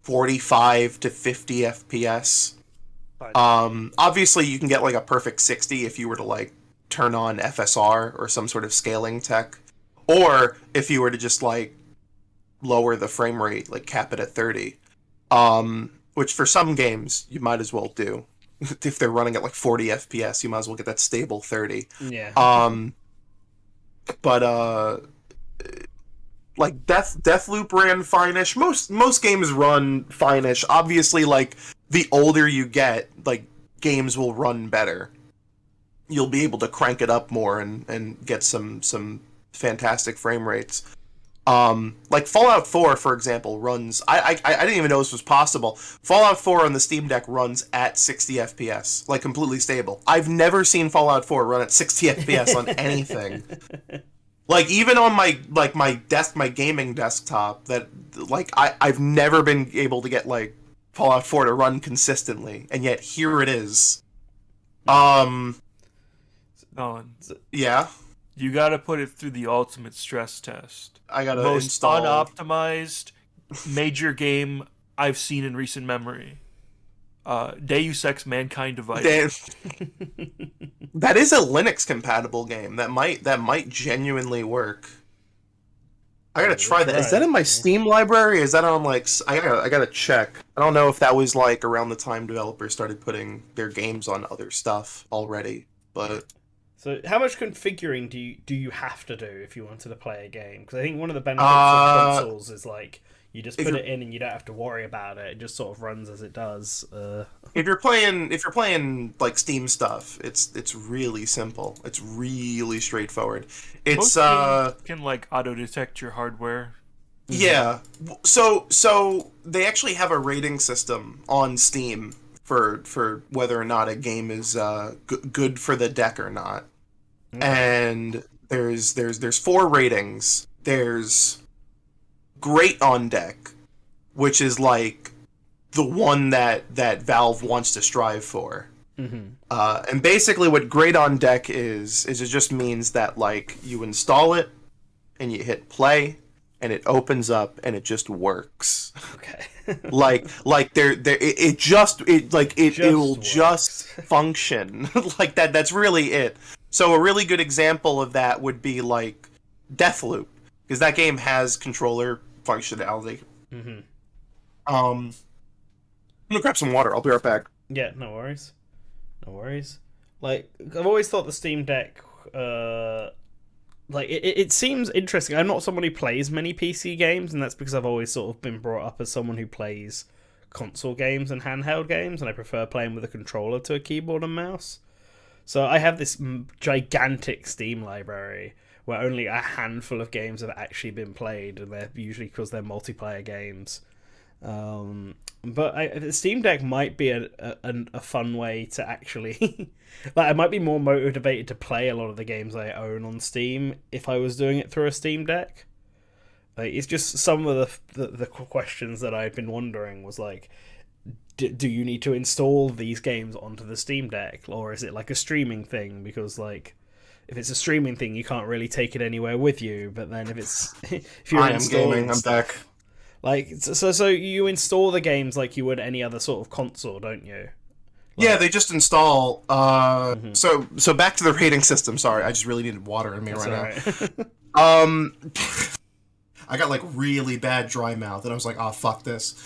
45 to 50 FPS. Obviously you can get like a perfect 60 if you were to like turn on FSR or some sort of scaling tech. Or if you were to just like lower the frame rate, like cap it at 30. Which for some games you might as well do. If they're running at like 40 FPS, you might as well get that stable 30. Yeah. But Like Deathloop ran fine-ish. Most games run fine-ish. Obviously, like the older you get, like games will run better. You'll be able to crank it up more and get some fantastic frame rates. Like Fallout 4, for example, runs. I didn't even know this was possible. Fallout 4 on the Steam Deck runs at 60 FPS, like completely stable. I've never seen Fallout 4 run at 60 FPS on anything. Like even on my gaming desktop, that like I've never been able to get like Fallout 4 to run consistently, and yet here it is. Nolan, Yeah. you gotta put it through the ultimate stress test. I gotta Most install. unoptimized major game I've seen in recent memory. Deus Ex: Mankind Divided. That is a Linux compatible game. That might genuinely work. I gotta try that. Is that in my Steam library? Is that on like? I gotta check. I don't know if that was like around the time developers started putting their games on other stuff already, but. So, how much configuring do you have to do if you wanted to play a game? Because I think one of the benefits of consoles is like you just put it in and you don't have to worry about it. It just sort of runs as it does. If you're playing like Steam stuff, it's really simple. It's really straightforward. It's Most games can like auto detect your hardware. Yeah. So they actually have a rating system on Steam for whether or not a game is good for the deck or not. And there's 4 ratings. There's great on deck, which is like the one that Valve wants to strive for. And basically what great on deck is it just means that like you install it and you hit play and it opens up and it just works. Okay. like it will just function. Like that's really it. So a really good example of that would be like Deathloop, because that game has controller functionality. I'm gonna grab some water. I'll be right back. Yeah, no worries. Like I've always thought the Steam Deck, like it seems interesting. I'm not someone who plays many PC games, and that's because I've always sort of been brought up as someone who plays console games and handheld games, and I prefer playing with a controller to a keyboard and mouse. So I have this gigantic Steam library where only a handful of games have actually been played, and they're usually because they're multiplayer games. But the Steam Deck might be a fun way to actually... like, I might be more motivated to play a lot of the games I own on Steam if I was doing it through a Steam Deck. Like, it's just some of the questions that I've been wondering was like, do you need to install these games onto the Steam Deck, or is it like a streaming thing? Because like, if it's a streaming thing, you can't really take it anywhere with you. But then if you're gaming, I'm back. Like so you install the games like you would any other sort of console, don't you? Yeah, they just install. So back to the rating system. Sorry, I just really needed water in me now. I got like really bad dry mouth, and I was like, "Oh fuck this."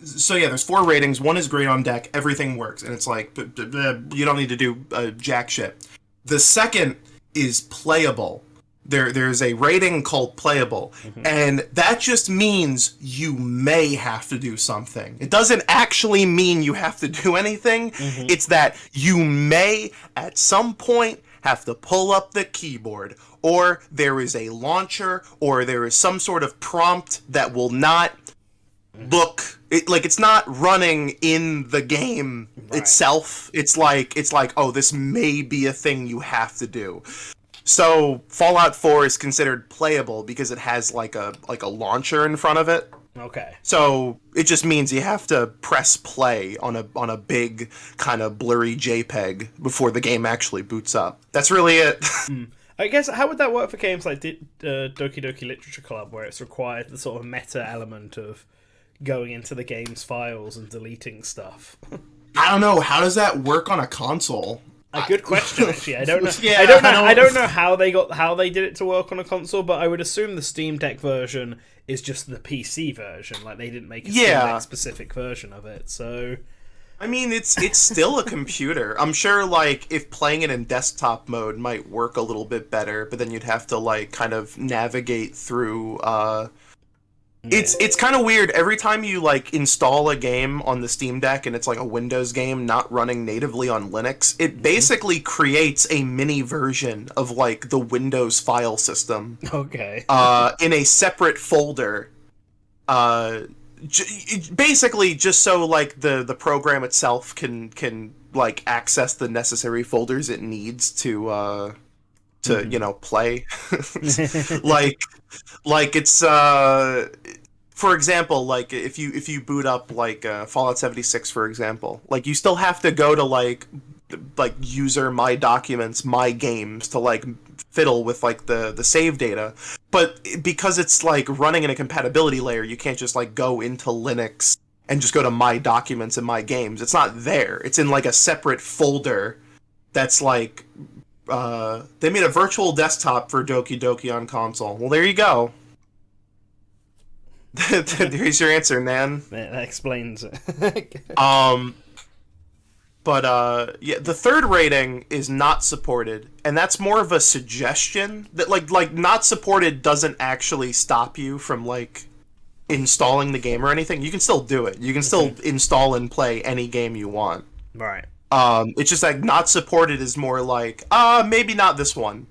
So yeah, there's 4 ratings. One is great on deck. Everything works, and it's like you don't need to do jack shit. The second is playable. There's a rating called playable, and that just means you may have to do something. It doesn't actually mean you have to do anything. It's that you may, at some point, have to pull up the keyboard, or there is a launcher, or there is some sort of prompt that will not look... it's not running in the game itself. It's like, oh, this may be a thing you have to do. So Fallout 4 is considered playable because it has like a launcher in front of it. Okay. So it just means you have to press play on a big kind of blurry JPEG before the game actually boots up. That's really it. I guess, how would that work for games like Doki Doki Literature Club, where it's required the sort of meta element of going into the game's files and deleting stuff? I don't know. How does that work on a console? A good question, actually. I don't know. Yeah, I don't know how they did it to work on a console, but I would assume the Steam Deck version is just the PC version. Like, they didn't make a Steam Deck specific version of it. So I mean, it's still a computer. I'm sure, like, if playing it in desktop mode might work a little bit better, but then you'd have to, like, kind of navigate through, It's kind of weird. Every time you, like, install a game on the Steam Deck and it's, like, a Windows game not running natively on Linux, it basically creates a mini version of, like, the Windows file system. Okay. In a separate folder. Basically just so, like, the program itself can like access the necessary folders it needs to you know, play. like it's for example, like if you boot up like Fallout 76, for example, like you still have to go to like user my documents, my games to like fiddle with like the save data, but because it's like running in a compatibility layer, you can't just like go into Linux and just go to my documents and my games. It's not there. It's in like a separate folder that's like they made a virtual desktop for Doki Doki on console. Well, there you go. Here's your answer, Nan. That explains it. But yeah, the third rating is not supported, and that's more of a suggestion that like not supported doesn't actually stop you from like installing the game or anything. You can still do it. You can still install and play any game you want. Right. It's just like not supported is more like maybe not this one.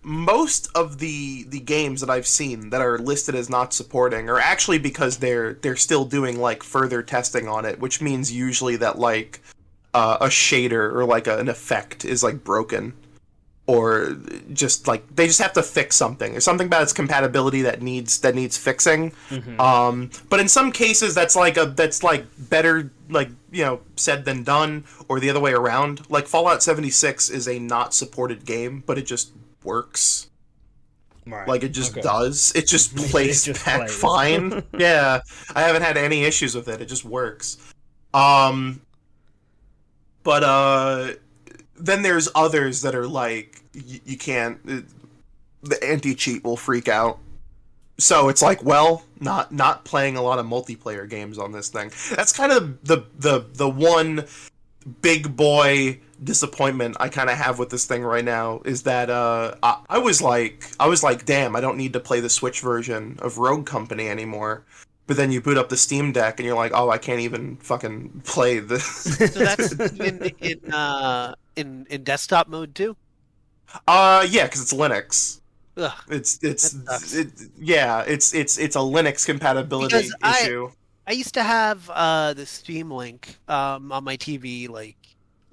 Most of the games that I've seen that are listed as not supporting are actually because they're still doing like further testing on it, which means usually that like a shader or like an effect is like broken, or just like they just have to fix something. There's something about its compatibility that needs fixing. But in some cases that's better, like, you know, said than done, or the other way around. Like Fallout 76 is a not supported game, but it just works. Right. Like it just does. It just plays just back plays. fine. Yeah, I haven't had any issues with it. It just works. But then there's others that are like you can't. The anti-cheat will freak out. So it's like, well, not playing a lot of multiplayer games on this thing. That's kind of the one big boy disappointment I kind of have with this thing right now, is that I was like, damn, I don't need to play the Switch version of Rogue Company anymore. But then you boot up the Steam Deck and you're like, oh, I can't even fucking play this. So that's in desktop mode too? Yeah, because it's Linux. Ugh, It's a Linux compatibility issue. I used to have the Steam Link on my TV, like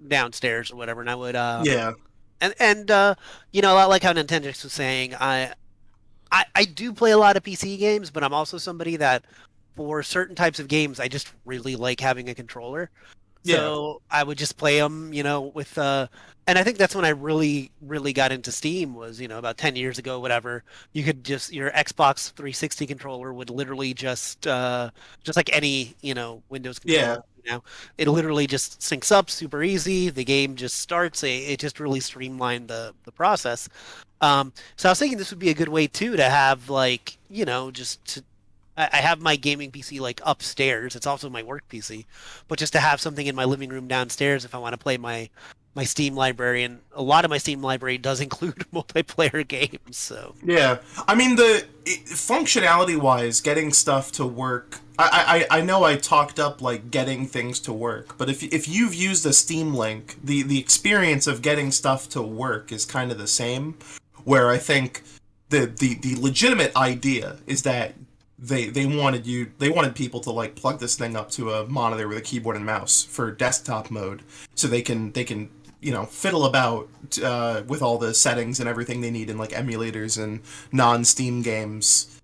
downstairs or whatever, and I would Yeah. and you know, a lot like how Nintendix was saying, I do play a lot of PC games, but I'm also somebody that for certain types of games I just really like having a controller. So I would just play them, you know, with and I think that's when I really got into Steam, was, you know, about 10 years ago, whatever. You could just, your Xbox 360 controller would literally just like any, you know, Windows controller. You know, it literally just syncs up super easy. The game just starts. It just really streamlined the process. So I was thinking this would be a good way too to have, like, you know, I have my gaming PC like upstairs. It's also my work PC, but just to have something in my living room downstairs if I want to play my Steam library, and a lot of my Steam library does include multiplayer games. So yeah, I mean, the functionality wise, getting stuff to work. I know I talked up like getting things to work, but if you've used a Steam Link, the experience of getting stuff to work is kind of the same. Where I think the legitimate idea is that they wanted people to like plug this thing up to a monitor with a keyboard and mouse for desktop mode, so they can you know, fiddle about with all the settings and everything they need in like emulators and non-Steam games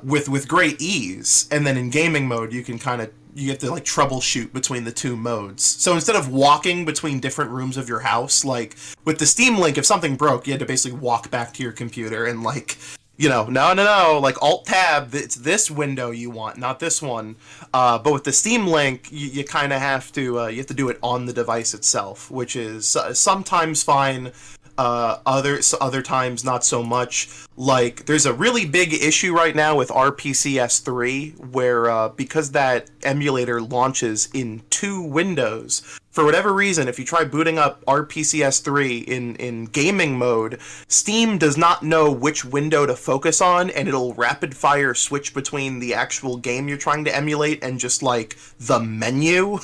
with great ease. And then in gaming mode, you have to like troubleshoot between the two modes. So instead of walking between different rooms of your house, like with the Steam Link, if something broke, you had to basically walk back to your computer and like, you know, no, like Alt-Tab, it's this window you want, not this one. But with the Steam Link, you kind of have to do it on the device itself, which is sometimes fine. Other times not so much. Like there's a really big issue right now with RPCS3 where because that emulator launches in 2 windows, for whatever reason, if you try booting up RPCS3 in gaming mode, Steam does not know which window to focus on, and it'll rapid fire switch between the actual game you're trying to emulate and just like the menu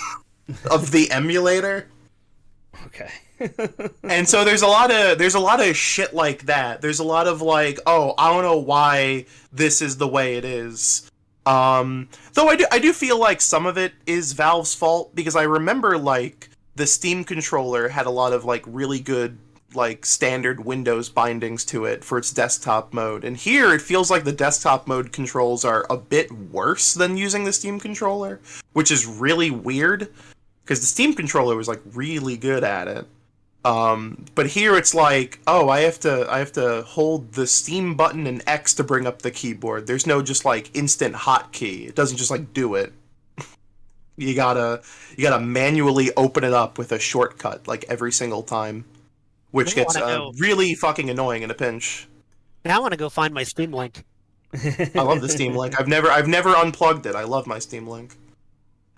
of the emulator. Okay. And so there's a lot of shit like that. There's a lot of like, oh, I don't know why this is the way it is. Though I do feel like some of it is Valve's fault, because I remember like the Steam controller had a lot of like really good like standard Windows bindings to it for its desktop mode. And here it feels like the desktop mode controls are a bit worse than using the Steam controller, which is really weird because the Steam controller was like really good at it. But here it's like, oh, I have to hold the Steam button and X to bring up the keyboard. There's no just like instant hotkey. It doesn't just like do it. You gotta manually open it up with a shortcut like every single time, which gets really fucking annoying in a pinch. Now I want to go find my Steam Link. I love the Steam Link. I've never unplugged it. I love my Steam Link.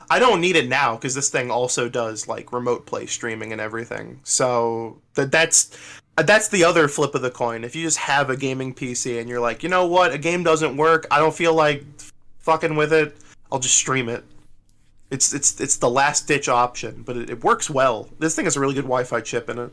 I don't need it now because this thing also does like remote play streaming and everything. So that's the other flip of the coin. If you just have a gaming PC and you're like, you know what, a game doesn't work, I don't feel like fucking with it, I'll just stream it. It's the last ditch option, but it works well. This thing has a really good Wi-Fi chip in it.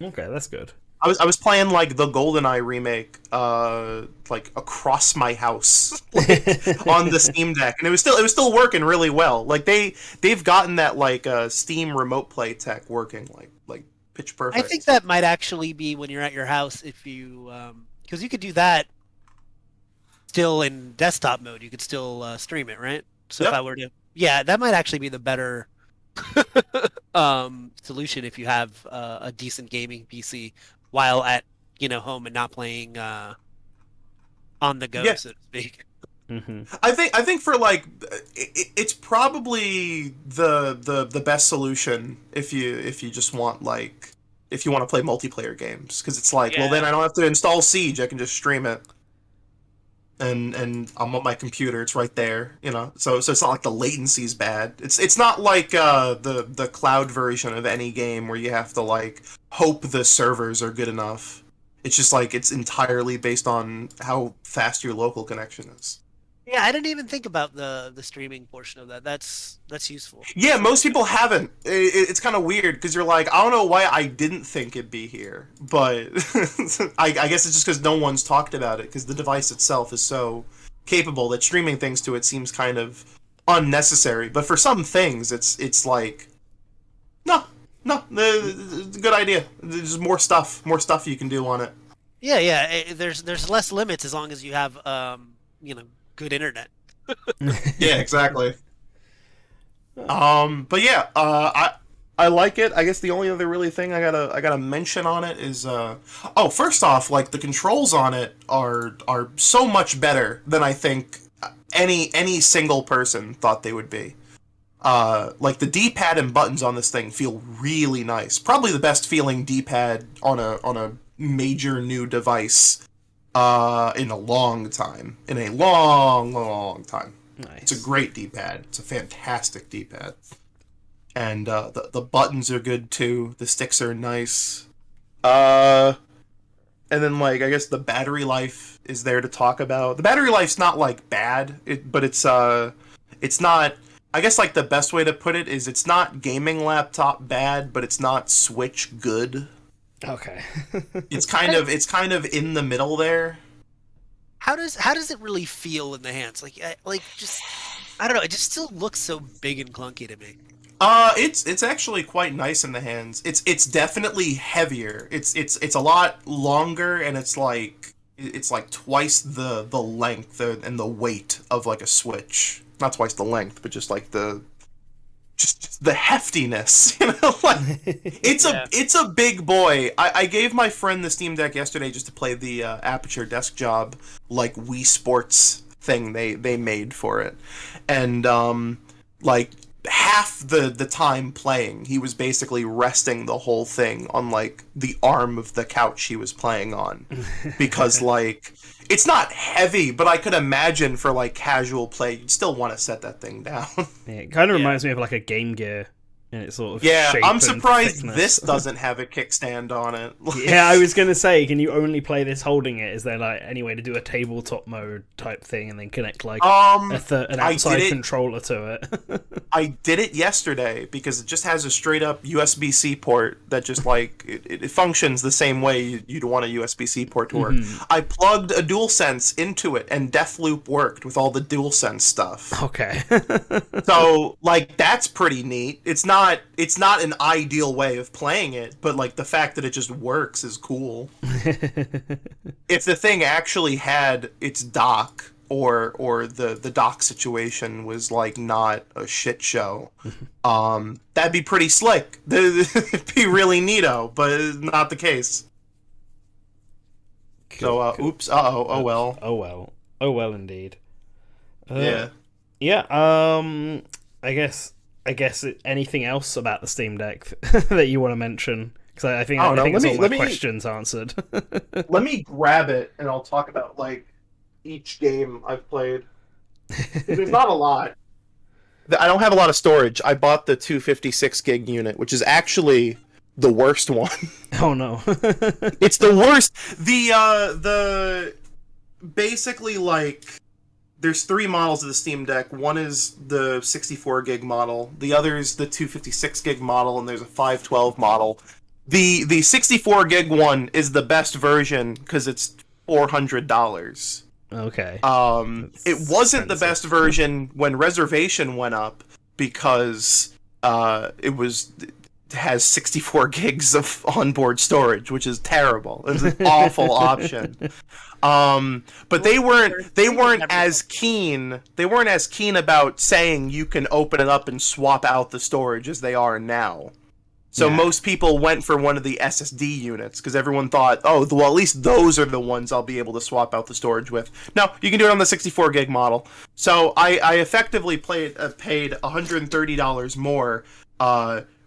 Okay, that's good. I was playing like the GoldenEye remake, like across my house, like, on the Steam Deck, and it was still working really well. Like they've gotten that like Steam remote play tech working like pitch perfect. I think that might actually be when you're at your house, if you because you could do that still in desktop mode. You could still stream it, right? So Yep. if I were to, yeah, that might actually be the better solution if you have a decent gaming PC while at home and not playing on the go, Yeah. so to speak. Mm-hmm. I think for like it's probably the best solution if you just want like if you want to play multiplayer games, because it's like, well, then I don't have to install Siege, I can just stream it. And I'm on my computer, it's right there, so it's not like the latency's bad. It's not like the cloud version of any game where you have to like hope the servers are good enough. It's just like it's entirely based on how fast your local connection is. Yeah, I didn't even think about the streaming portion of that. That's useful. Yeah, most people haven't. It's kind of weird because you're like, I don't know why I didn't think it'd be here, but I guess it's just because no one's talked about it, because the device itself is so capable that streaming things to it seems kind of unnecessary. But for some things, it's like, no, it's a good idea. There's more stuff you can do on it. Yeah. There's less limits as long as you have good internet. Yeah, exactly. But yeah, I like it. I guess the only other really thing I gotta mention on it is first off, like the controls on it are so much better than I think any single person thought they would be. Like the D-pad and buttons on this thing feel really nice. Probably the best feeling D-pad on a major new device in a long time. In a long time. Nice. It's a great D-pad. It's a fantastic D-pad. And the buttons are good too. The sticks are nice. And then like I guess the battery life is there to talk about. The battery life's not like bad, but it's not. I guess like the best way to put it is it's not gaming laptop bad, but it's not Switch good. Okay. It's kind of in the middle there. How does it really feel in the hands? Like just I don't know. It just still looks so big and clunky to me. It's actually quite nice in the hands. It's definitely heavier. It's a lot longer, and it's like twice the length and the weight of like a Switch. Not twice the length, but just like the heftiness, like it's a big boy. I gave my friend the Steam Deck yesterday just to play the Aperture Desk Job like Wii Sports thing they made for it, and like half the time playing, he was basically resting the whole thing on like the arm of the couch he was playing on, because like it's not heavy, but I could imagine for like casual play, you'd still want to set that thing down. Yeah, it kind of reminds me of like a Game Gear in its sort of Yeah, shape I'm and surprised thickness. this doesn't have a kickstand on it. Yeah, I was gonna say, can you only play this holding it? Is there like any way to do a tabletop mode type thing and then connect like an outside controller to it? I did it yesterday because it just has a straight up USB-C port that just like it functions the same way you'd want a USB-C port to work. I plugged a DualSense into it and Deathloop worked with all the DualSense stuff. Okay. So like that's pretty neat. It's not an ideal way of playing it, but like the fact that it just works is cool. If the thing actually had its dock or the dock situation was like not a shit show, that'd be pretty slick. It'd be really neato, but it's not the case. Cool, So oops, oh well. Oh well indeed. Yeah. Yeah, I guess anything else about the Steam Deck that you want to mention? Because I think Oh, no, I think let all my me- questions answered. Let me grab it and I'll talk about like each game I've played. There's not a lot. I don't have a lot of storage. I bought the 256 gig unit, which is actually the worst one. Oh no. It's the worst. The basically like there's 3 models of the Steam Deck. One is the 64 gig model. The other is the 256 gig model, and there's a 512 model. The 64 gig one is the best version because it's $400. Okay. It wasn't the best version when reservation went up because it has 64 gigs of onboard storage, which is terrible. It's an awful option. But they weren't as keen. They weren't as keen about saying you can open it up and swap out the storage as they are now. So Yeah. most people went for one of the SSD units because everyone thought, oh, well, at least those are the ones I'll be able to swap out the storage with. No, you can do it on the 64 gig model. So I effectively paid $130 more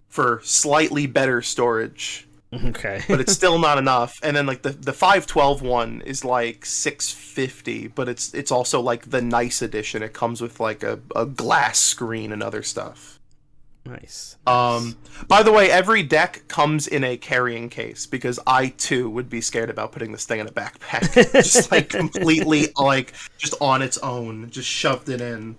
for slightly better storage. Okay. But it's still not enough. And then like the 512 one is like $650, but it's also like the nice edition. It comes with like a glass screen and other stuff. Nice. By the way, every deck comes in a carrying case because I too would be scared about putting this thing in a backpack. Just like completely like just on its own, just shoved it in.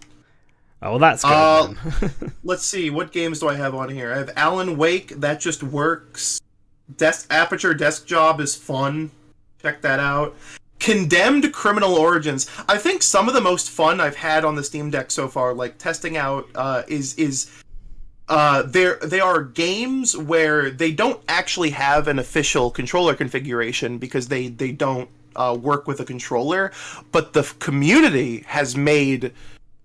Oh, well, that's good. Then. Let's see, what games do I have on here? I have Alan Wake, that just works. Aperture Desk Job is fun. Check that out. Condemned Criminal Origins. I think some of the most fun I've had on the Steam Deck so far, like testing out, they are games where they don't actually have an official controller configuration because they don't work with a controller, but the community has made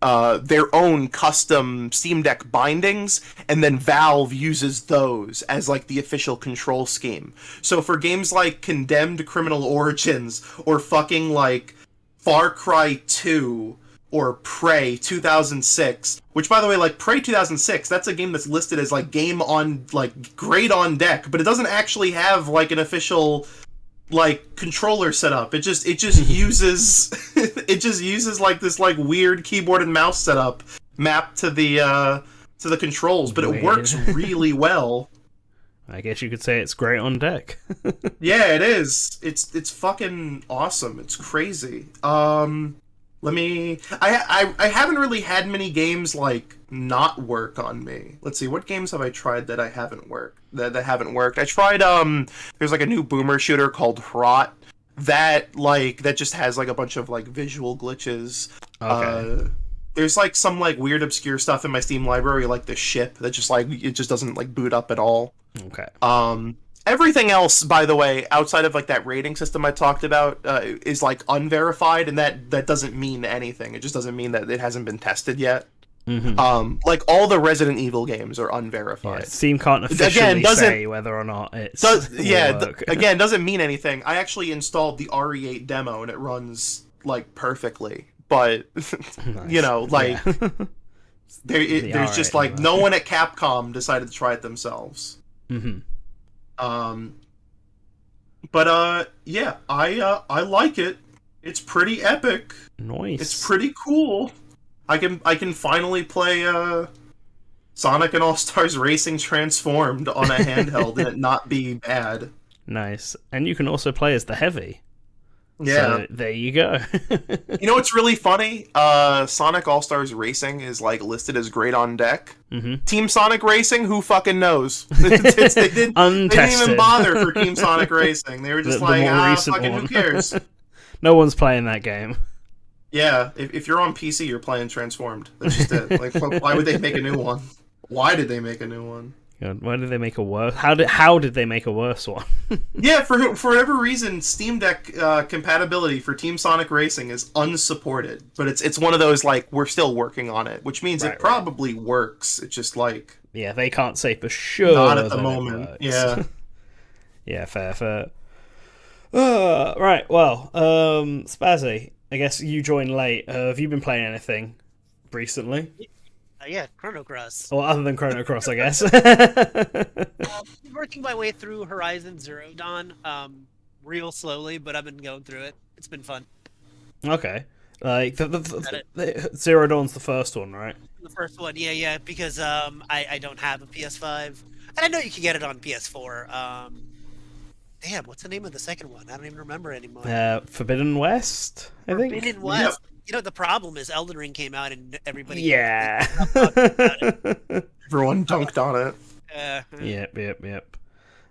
their own custom Steam Deck bindings, and then Valve uses those as like the official control scheme. So for games like Condemned Criminal Origins or fucking like Far Cry 2 or Prey 2006, which by the way, like Prey 2006, that's a game that's listed as like game on like great on deck, but it doesn't actually have like an official like controller setup. It just uses it just uses like this like weird keyboard and mouse setup mapped to the controls, but it works really well. I guess you could say it's great on deck. Yeah, it is. It's fucking awesome. It's crazy. I haven't really had many games like not work on me. Let's see, what games have I tried that haven't worked? I tried there's like a new boomer shooter called Hrot that just has like a bunch of like visual glitches. Okay. There's like some like weird obscure stuff in my Steam library, like the ship that just like it just doesn't like boot up at all. Okay. Everything else, by the way, outside of like that rating system I talked about, is like unverified, and that doesn't mean anything. It just doesn't mean that it hasn't been tested yet. Mm-hmm. Like all the Resident Evil games are unverified. Yeah, Steam can't officially say whether or not it's again, doesn't mean anything. I actually installed the RE8 demo and it runs like perfectly, but Nice. you know, like Yeah. There's just like no one at Capcom decided to try it themselves. Mm-hmm. But yeah, I like it. It's pretty epic. Nice. It's pretty cool. I can finally play Sonic and All Stars Racing Transformed on a handheld and it not be bad. Nice. And you can also play as the Heavy. Yeah. So there you go. You know what's really funny? Sonic All Stars Racing is like listed as great on deck. Mm-hmm. Team Sonic Racing, who fucking knows? They didn't even bother for Team Sonic Racing. They were just fucking who cares? No one's playing that game. Yeah, if you're on PC, you're playing Transformed. That's just it. Like, why would they make a new one? Why did they make a new one? God, why did they make a worse? How did they make a worse one? Yeah, for whatever reason, Steam Deck compatibility for Team Sonic Racing is unsupported. But it's one of those like we're still working on it, which means it probably works. It's just like yeah, they can't say for sure. Not at the moment. Yeah. Yeah, fair. Right. Well, Spazzy, I guess you joined late. Have you been playing anything recently? Yeah, Chrono Cross. Or other than Chrono Cross, I guess. Working my way through Horizon Zero Dawn, real slowly, but I've been going through it. It's been fun. Okay, like the Zero Dawn's the first one, right? The first one, yeah, because I don't have a PS5, and I know you can get it on PS4. Damn, what's the name of the second one? I don't even remember anymore. Forbidden West, I think. Forbidden West. Yep. You know, the problem is Elden Ring came out and everybody... Yeah. Everyone dunked on it. Yep.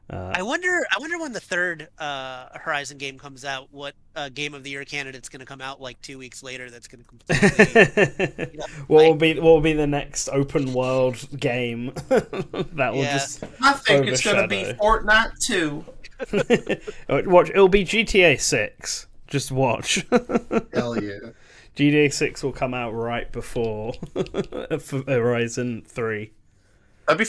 I wonder when the third Horizon game comes out, what Game of the Year candidate's going to come out like 2 weeks later that's going to completely... What will be the next open world game that will just I think it's going to be Fortnite 2. Watch, it'll be GTA 6. Just watch. Hell yeah. GTA 6 will come out right before Horizon 3. That'd be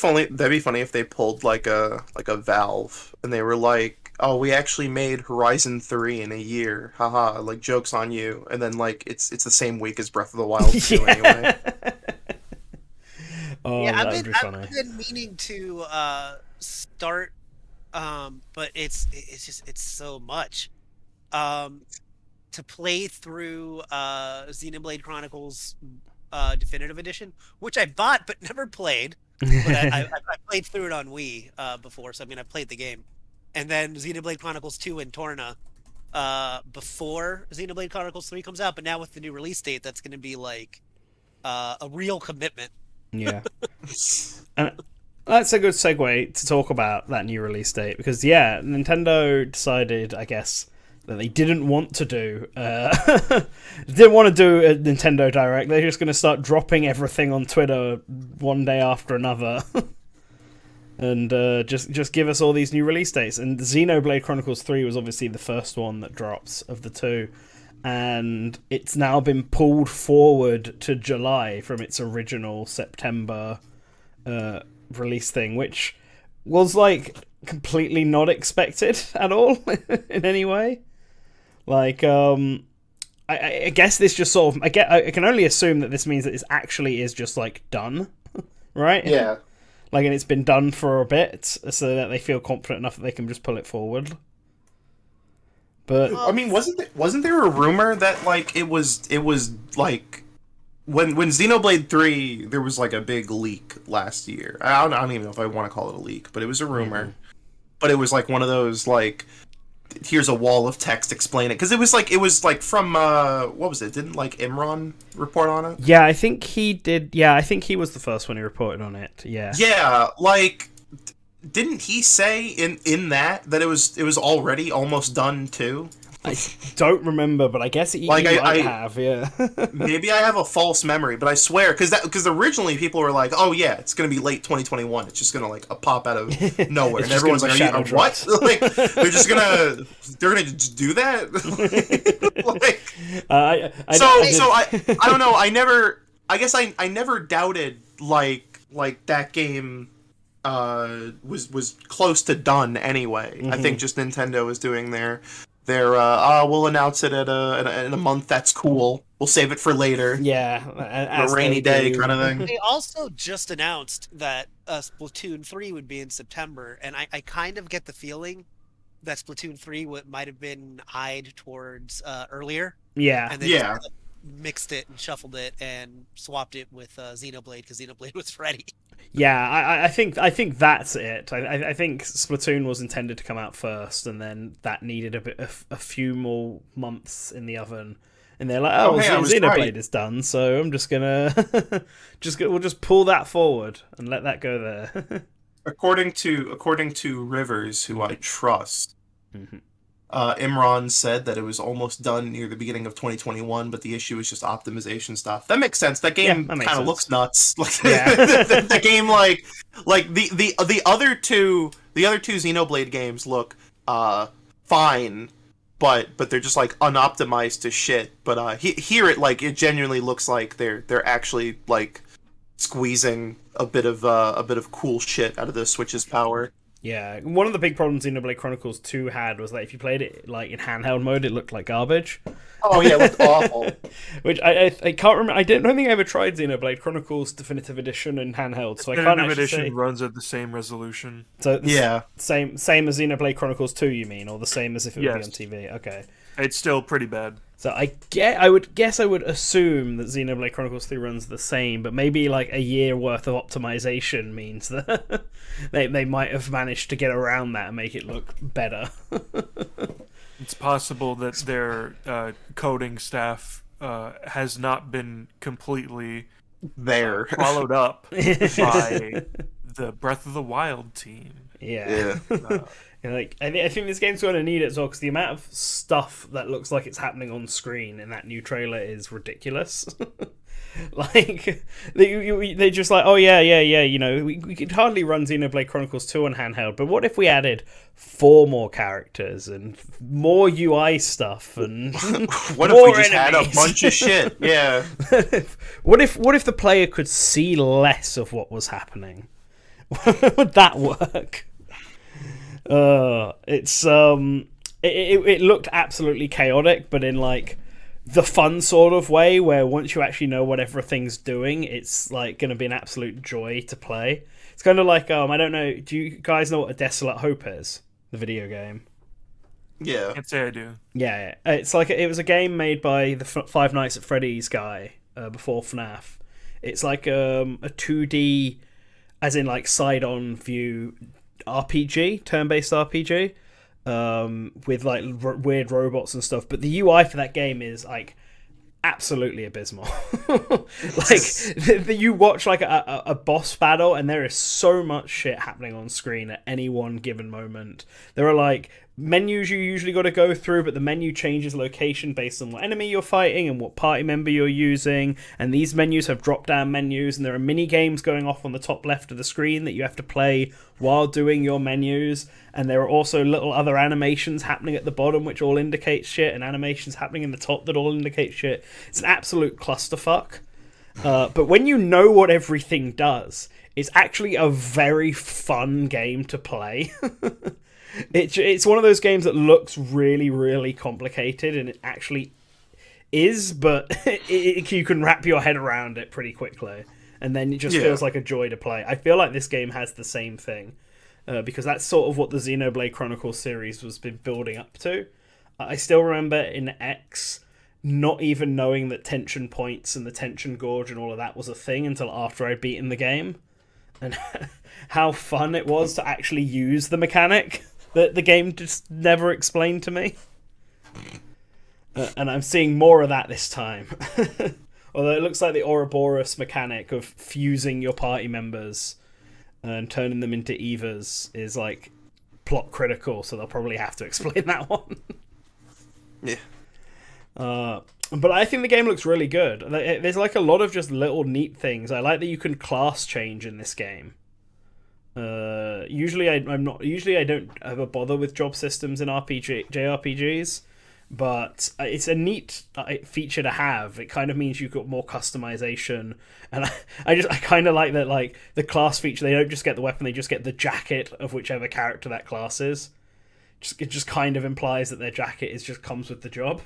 funny if they pulled like a Valve and they were like, "Oh, we actually made Horizon 3 in a year. Haha, like jokes on you." And then like it's the same week as Breath of the Wild 2 anyway. Oh, yeah, that would be funny. I've been meaning to start but it's so much. To play through Xenoblade Chronicles Definitive Edition, which I bought but never played. But I played through it on Wii before, so I mean I played the game. And then Xenoblade Chronicles 2 and Torna before Xenoblade Chronicles 3 comes out, but now with the new release date, that's going to be like a real commitment. Yeah. And that's a good segue to talk about that new release date, because yeah, Nintendo decided, I guess, that they didn't want to do a Nintendo Direct. They're just going to start dropping everything on Twitter one day after another. And just give us all these new release dates. And Xenoblade Chronicles 3 was obviously the first one that drops of the two. And it's now been pulled forward to July from its original September release thing, which was like completely not expected at all in any way. Like, I guess this just sort of... I can only assume that this means that this actually is just, like, done, right? Yeah. Like, and it's been done for a bit, so that they feel confident enough that they can just pull it forward. But I mean, wasn't there a rumor that, like, it was like... When Xenoblade 3, there was, like, a big leak last year. I don't even know if I want to call it a leak, but it was a rumor. Mm-hmm. But it was, like, one of those, like... Here's a wall of text explain it, because it was like from what was it? Didn't like Imran report on it? Yeah, I think he did. Yeah, I think he was the first one who reported on it. Yeah. Yeah, like didn't he say in that it was already almost done too? I don't remember, but I guess he might have. Yeah. Maybe I have a false memory, but I swear because originally people were like, "Oh yeah, it's gonna be late 2021. It's just gonna like pop out of nowhere," and everyone's like, "Are you, what?" Like they're gonna just do that? Like, I don't know. I never doubted like that game was close to done anyway. Mm-hmm. I think just Nintendo was doing their They're we'll announce it in a month. That's cool. We'll save it for later. Yeah, A rainy day kind of thing. They also just announced that Splatoon 3 would be in September, and I kind of get the feeling that Splatoon 3 might have been eyed towards earlier. Yeah. And they just kind of mixed it and shuffled it and swapped it with Xenoblade because Xenoblade was ready. Yeah, I think that's it. I think Splatoon was intended to come out first, and then that needed a few more months in the oven. And they're like, Xenoblade is done, so I'm just gonna we'll just pull that forward and let that go there. According to Rivers, who I trust, Imran said that it was almost done near the beginning of 2021, but the issue is just optimization stuff. That makes sense. That game kind of looks nuts. Like the game, like the other two Xenoblade games look fine, but they're just like unoptimized to shit. But here it genuinely looks like they're actually like squeezing a bit of cool shit out of the Switch's power. Yeah, one of the big problems Xenoblade Chronicles 2 had was that if you played it like in handheld mode, it looked like garbage. Oh yeah, it looked awful. Which I can't remember. I don't think I ever tried Xenoblade Chronicles Definitive Edition in handheld, so I can't actually Edition say. runs at the same resolution. So same as Xenoblade Chronicles 2, you mean, or the same as if it would be on TV? Okay. It's still pretty bad. So I would assume that Xenoblade Chronicles 3 runs the same, but maybe like a year worth of optimization means that they might have managed to get around that and make it look better. It's possible that their coding staff has not been completely followed up by the Breath of the Wild team. Yeah. I think this game's going to need it as well, because the amount of stuff that looks like it's happening on screen in that new trailer is ridiculous. Like they just like, we could hardly run Xenoblade Chronicles 2 on handheld, but what if we added 4 more characters and more UI stuff and what if we just had a bunch of shit? Yeah. What if the player could see less of what was happening? Would that work? It looked absolutely chaotic, but in like the fun sort of way, where once you actually know what everything's doing, it's like going to be an absolute joy to play. It's kind of like I don't know. Do you guys know what A Desolate Hope is? The video game. Yeah, I'd say I do. Yeah, it's like it was a game made by the Five Nights at Freddy's guy before FNAF. It's like a 2D, as in like side-on view RPG, turn-based RPG, with like weird robots and stuff. But the UI for that game is like absolutely abysmal. Like you watch like a boss battle, and there is so much shit happening on screen at any one given moment. There are like menus you usually got to go through, but the menu changes location based on what enemy you're fighting and what party member you're using, and these menus have drop down menus, and there are mini games going off on the top left of the screen that you have to play while doing your menus, and there are also little other animations happening at the bottom which all indicate shit, and animations happening in the top that all indicate shit. It's an absolute clusterfuck. But when you know what everything does, it's actually a very fun game to play. It's one of those games that looks really, really complicated, and it actually is, but you can wrap your head around it pretty quickly, and then it just feels like a joy to play. I feel like this game has the same thing, because that's sort of what the Xenoblade Chronicles series was been building up to. I still remember in X not even knowing that tension points and the tension gorge and all of that was a thing until after I'd beaten the game, and how fun it was to actually use the mechanic that the game just never explained to me. And I'm seeing more of that this time. Although it looks like the Ouroboros mechanic of fusing your party members and turning them into Evas is like plot critical, so they'll probably have to explain that one. Yeah. But I think the game looks really good. There's like a lot of just little neat things. I like that you can class change in this game. Usually I don't ever bother with job systems in JRPGs, but it's a neat feature to have. It kind of means you've got more customization, and I kind of like that, like the class feature. They don't just get the weapon; they just get the jacket of whichever character that class is. it just kind of implies that their jacket just comes with the job.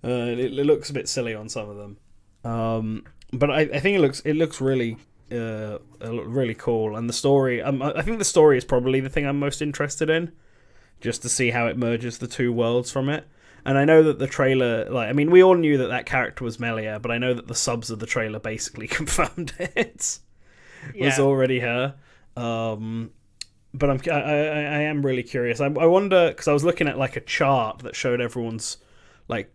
It looks a bit silly on some of them, but I think it looks really really cool, and the story. I think the story is probably the thing I'm most interested in, just to see how it merges the two worlds from it. And I know that the trailer, we all knew that character was Melia, but I know that the subs of the trailer basically confirmed it was already her. But I am really curious. I wonder, because I was looking at a chart that showed everyone's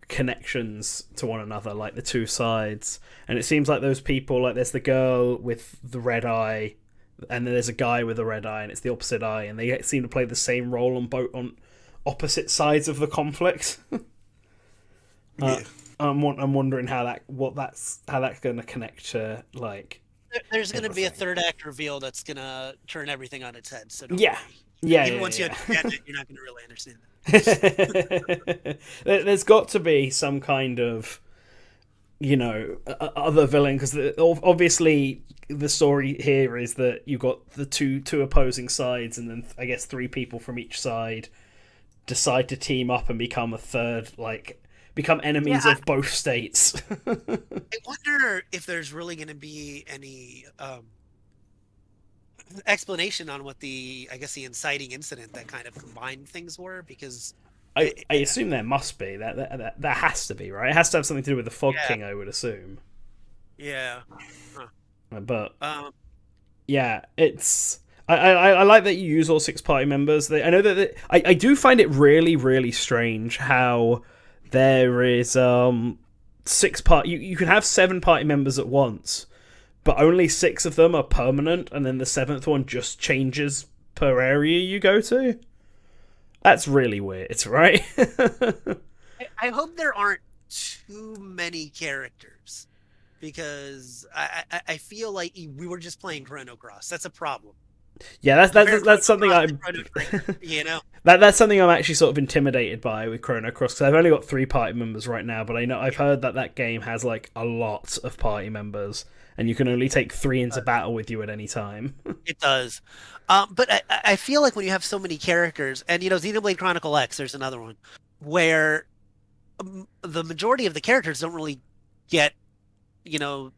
connections to one another, the two sides, and it seems like those people, there's the girl with the red eye, and then there's a guy with a red eye, and it's the opposite eye, and they seem to play the same role on opposite sides of the conflict. Yeah. I'm wondering how that's going to connect to There's going to be a third act reveal that's going to turn everything on its head. So once you understand it, you're not going to really understand it. There's got to be some kind of, other villain, because obviously the story here is that you've got the two opposing sides, and then I guess 3 people from each side decide to team up and become a third, become enemies of both states. I wonder if there's really going to be any explanation on what the inciting incident that kind of combined things were, because I assume there must be. That has to be, right? It has to have something to do with the Fog King, I would assume. Yeah. Huh. But it's... I like that you use all 6 party members. I know that I do find it really, really strange how there is 6 party. You can have 7 party members at once, but only 6 of them are permanent, and then the 7th one just changes per area you go to. That's really weird, right? I hope there aren't too many characters, because I feel like we were just playing Chrono Cross. That's a problem. Yeah, that's something I'm that's something I'm actually sort of intimidated by with Chrono Cross, because I've only got 3 party members right now, but I've heard that game has a lot of party members, and you can only take 3 into battle with you at any time. It does, but I feel like when you have so many characters, and Xenoblade Chronicle X, there's another one where the majority of the characters don't really get their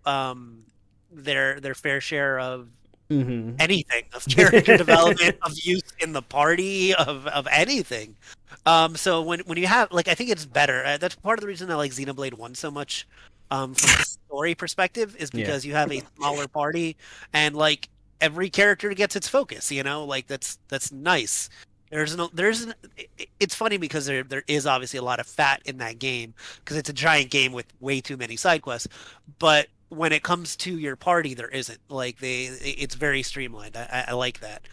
fair share of anything, of character development, of use in the party, of anything. So when you have, I think it's better. That's part of the reason I like Xenoblade 1 so much, from a story perspective, is because you have a smaller party, and every character gets its focus. That's nice. It's funny because there is obviously a lot of fat in that game, because it's a giant game with way too many side quests, but when it comes to your party, there isn't. It's very streamlined. I like that.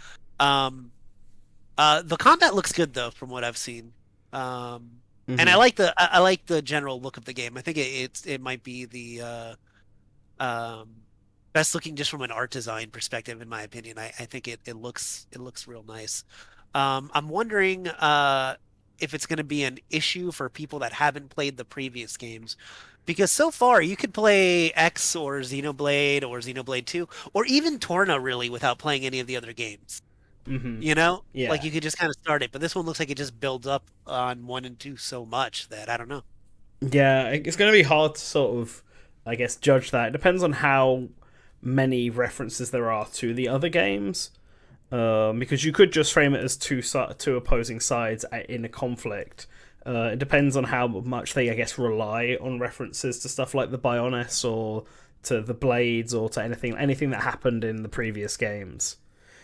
The combat looks good though, from what I've seen. And I like the general look of the game. I think it might be the best looking just from an art design perspective, in my opinion. I think it looks real nice. I'm wondering if it's going to be an issue for people that haven't played the previous games. Because so far, you could play X or Xenoblade or Xenoblade 2, or even Torna, really, without playing any of the other games. Yeah. You could just kind of start it. But this one looks like it just builds up on 1 and 2 so much that I don't know. Yeah, it's going to be hard to sort of, I guess, judge that. It depends on how many references there are to the other games. Because you could just frame it as two opposing sides in a conflict. It depends on how much they, I guess, rely on references to stuff like the Bionis or to the Blades or to anything that happened in the previous games.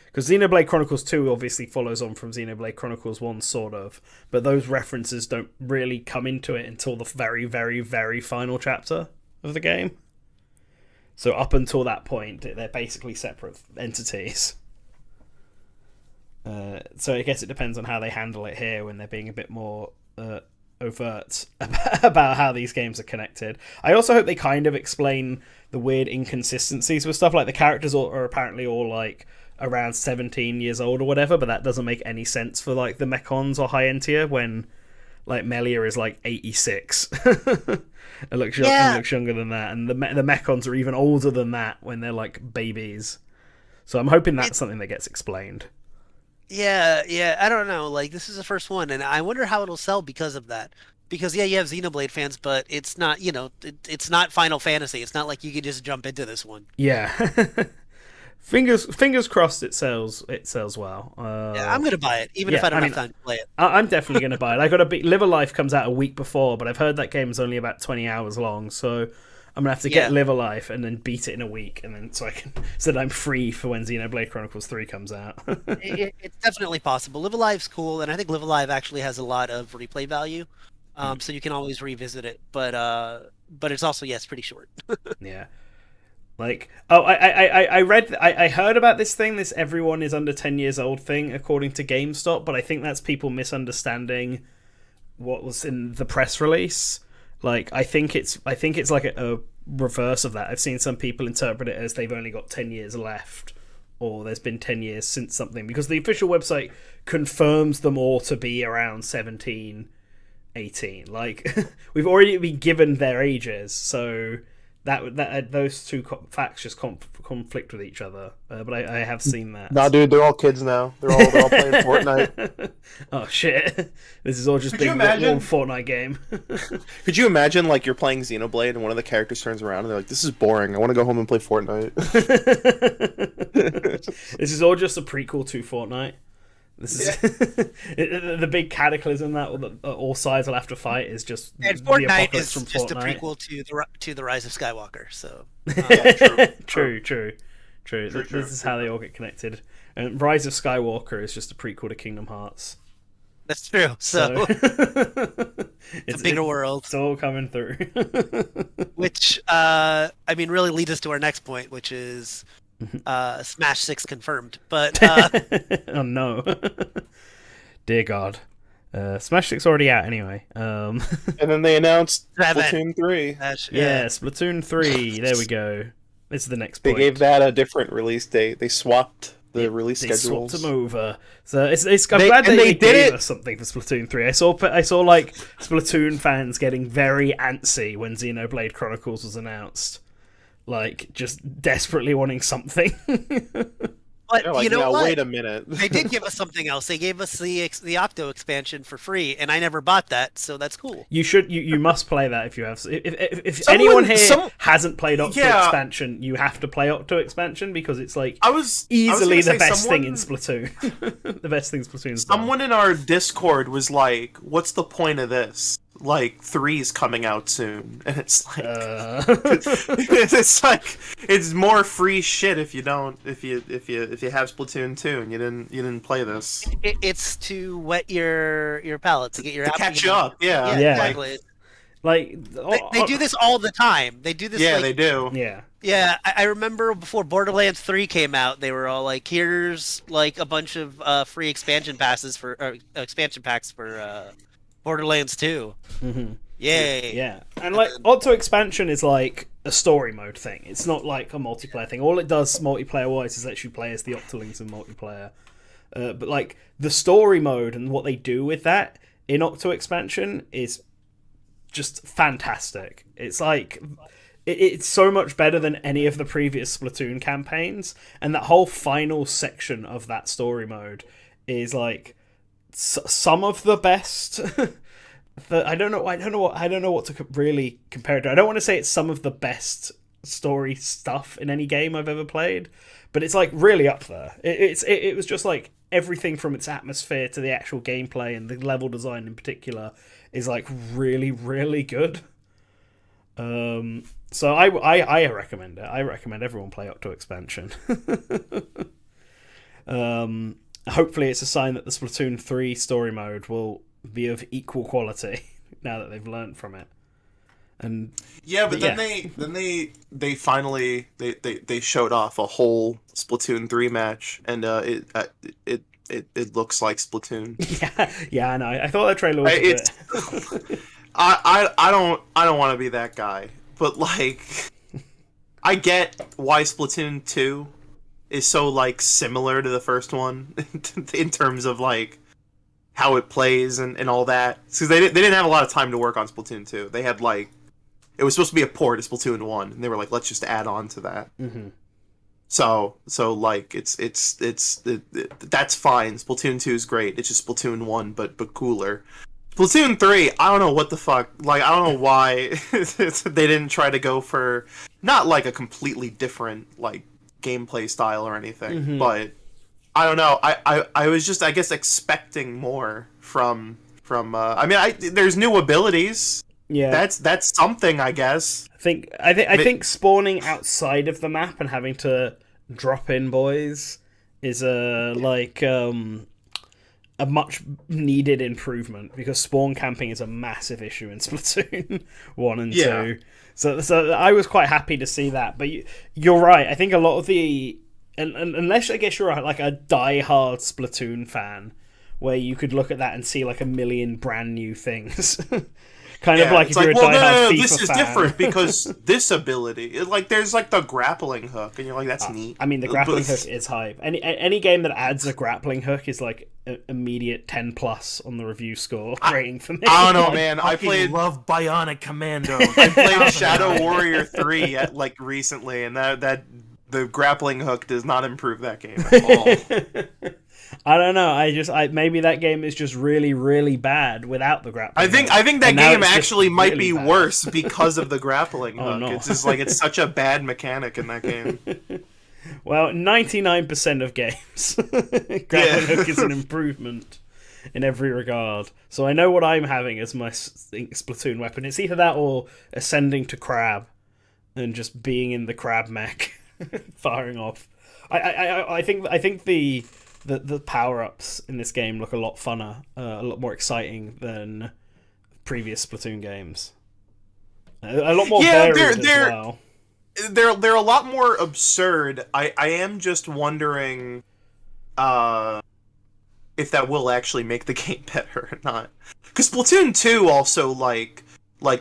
Because Xenoblade Chronicles 2 obviously follows on from Xenoblade Chronicles 1, sort of, but those references don't really come into it until the very, very, very final chapter of the game. So up until that point, they're basically separate entities. So I guess it depends on how they handle it here when they're being a bit more overt about how these games are connected. I also hope they kind of explain the weird inconsistencies with stuff. The characters are apparently all around 17 years old or whatever, but that doesn't make any sense for the Mechons or High Entia when Melia is 86. It looks younger than that, and the Mechons are even older than that when they're babies. So I'm hoping that's something that gets explained. Yeah. I don't know. Like, this is the first one, and I wonder how it'll sell because of that. Because yeah, you have Xenoblade fans, but it's not, it's not Final Fantasy. It's not like you can just jump into this one. Yeah. Fingers crossed it sells well. Yeah, I'm gonna buy it, even if I don't have time to play it. I'm definitely gonna buy it. I got Live Alive comes out a week before, but I've heard that game's only about 20 hours long, so I'm gonna have to get Live Alive and then beat it in a week, and then so that I'm free for when Xenoblade Chronicles 3 comes out. It's definitely possible. Live Alive's cool, and I think Live Alive actually has a lot of replay value, so you can always revisit it. But it's also it's pretty short. Yeah. Like, I heard about this everyone is under 10 years old thing according to GameStop, but I think that's people misunderstanding what was in the press release. Like, I think it's like a reverse of that. I've seen some people interpret it as they've only got 10 years left, or there's been 10 years since something, because the official website confirms them all to be around 17, 18. Like, we've already been given their ages, so that those two facts just conflict with each other. But I have seen that. Nah, dude, they're all kids now. They're all playing Fortnite. Oh shit! This is all just Could big you imagine- one Fortnite game. Could you imagine, like, you're playing Xenoblade and one of the characters turns around and they're like, "This is boring. I want to go home and play Fortnite." This is all just a prequel to Fortnite. This is the big cataclysm that all sides will have to fight is just And the Fortnite apocalypse is from just Fortnite. a prequel to the Rise of Skywalker. So True. This is how they all get connected. And Rise of Skywalker is just a prequel to Kingdom Hearts. that's true. So It's a bigger world, It's all coming through. which really leads us to our next point, which is Smash 6 confirmed. But Oh no. Dear God. Smash 6 already out anyway. And then they announced Seven. Splatoon 3. Yeah, Splatoon 3. There we go. This is the next They point. gave that a different release date. They swapped the release They schedules. swapped them over. So I'm glad they gave us something for Splatoon 3. I saw like Splatoon fans getting very antsy when Xenoblade Chronicles was announced. Like, just desperately wanting something. But They're like, you know now, what? wait a minute. They did give us something else. They gave us the Octo expansion for free, and I never bought that, so that's cool. You must play that if you have. If anyone here hasn't played Octo expansion, you have to play Octo expansion because it's like easily the best thing in Splatoon. The best thing Splatoon's done. Someone in our Discord was like, "What's the point of this? Like, 3's coming out soon," and it's like, it's like it's more free shit if you have Splatoon 2 and you didn't play this. It's to wet your palate, to get your To catch you up, yeah. Exactly. Like They do this all the time. They do this. Yeah, like, they do. Yeah. Yeah, I remember before Borderlands 3 came out, they were all like, "Here's like a bunch of free expansion packs for Borderlands 2." Mm-hmm. Yay! Yeah, and like Octo expansion is like a story mode thing. It's not like a multiplayer thing. All it does multiplayer wise is let you play as the Octolings in multiplayer. But like the story mode and what they do with that in Octo expansion is just fantastic. It's like it's so much better than any of the previous Splatoon campaigns, and that whole final section of that story mode is like some of the best. I don't know what to really compare it to. I don't want to say it's some of the best story stuff in any game I've ever played, but it's like really up there. It was just like everything from its atmosphere to the actual gameplay and the level design in particular is like really, really good. So I recommend it. I recommend everyone play Octo expansion. Hopefully it's a sign that the Splatoon 3 story mode will be of equal quality now that they've learned from it. And yeah, but then they finally they showed off a whole Splatoon 3 match, and it looks like Splatoon. Yeah, I know. I thought that trailer was a bit... I don't want to be that guy, but like I get why Splatoon 2 is so like similar to the first one in terms of like how it plays and all that, because they didn't have a lot of time to work on Splatoon 2. They had like, it was supposed to be a port of Splatoon 1, and they were like, let's just add on to that. Mm-hmm. So like that's fine. Splatoon 2 is great. It's just Splatoon 1, but cooler. Splatoon 3, I don't know what the fuck. Like, I don't know why they didn't try to go for not like a completely different like gameplay style or anything, but I don't know. I was just, I guess, expecting more from I mean, there's new abilities. Yeah, That's something, I guess. I think spawning outside of the map and having to drop in boys is a much needed improvement, because spawn camping is a massive issue in Splatoon 1 and 2. So I was quite happy to see that. But you're right. I think a lot of the unless I guess you're like a die-hard Splatoon fan, where you could look at that and see like a million brand new things. Kind of like if you're a diehard FIFA this is fan. different because this ability, there's like the grappling hook, and you're like, that's neat. I mean, the grappling hook is hype. Any game that adds a grappling hook is like immediate 10+ on the review score rating for me. I don't know, man. I love Bionic Commando. I played Shadow Warrior 3 like recently, and that the grappling hook does not improve that game at all. I don't know. Maybe that game is just really, really bad without the grappling hook. I think that game actually might be worse because of the grappling hook. No. It's just like, it's such a bad mechanic in that game. Well, 99% of games, grappling hook is an improvement in every regard. So I know what I'm having as my Splatoon weapon. It's either that or ascending to crab and just being in the crab mech, firing off. I think the power-ups in this game look a lot funner, a lot more exciting than previous Splatoon games. A lot more varied as well. They're a lot more absurd. I am just wondering if that will actually make the game better or not. Because Splatoon 2 also like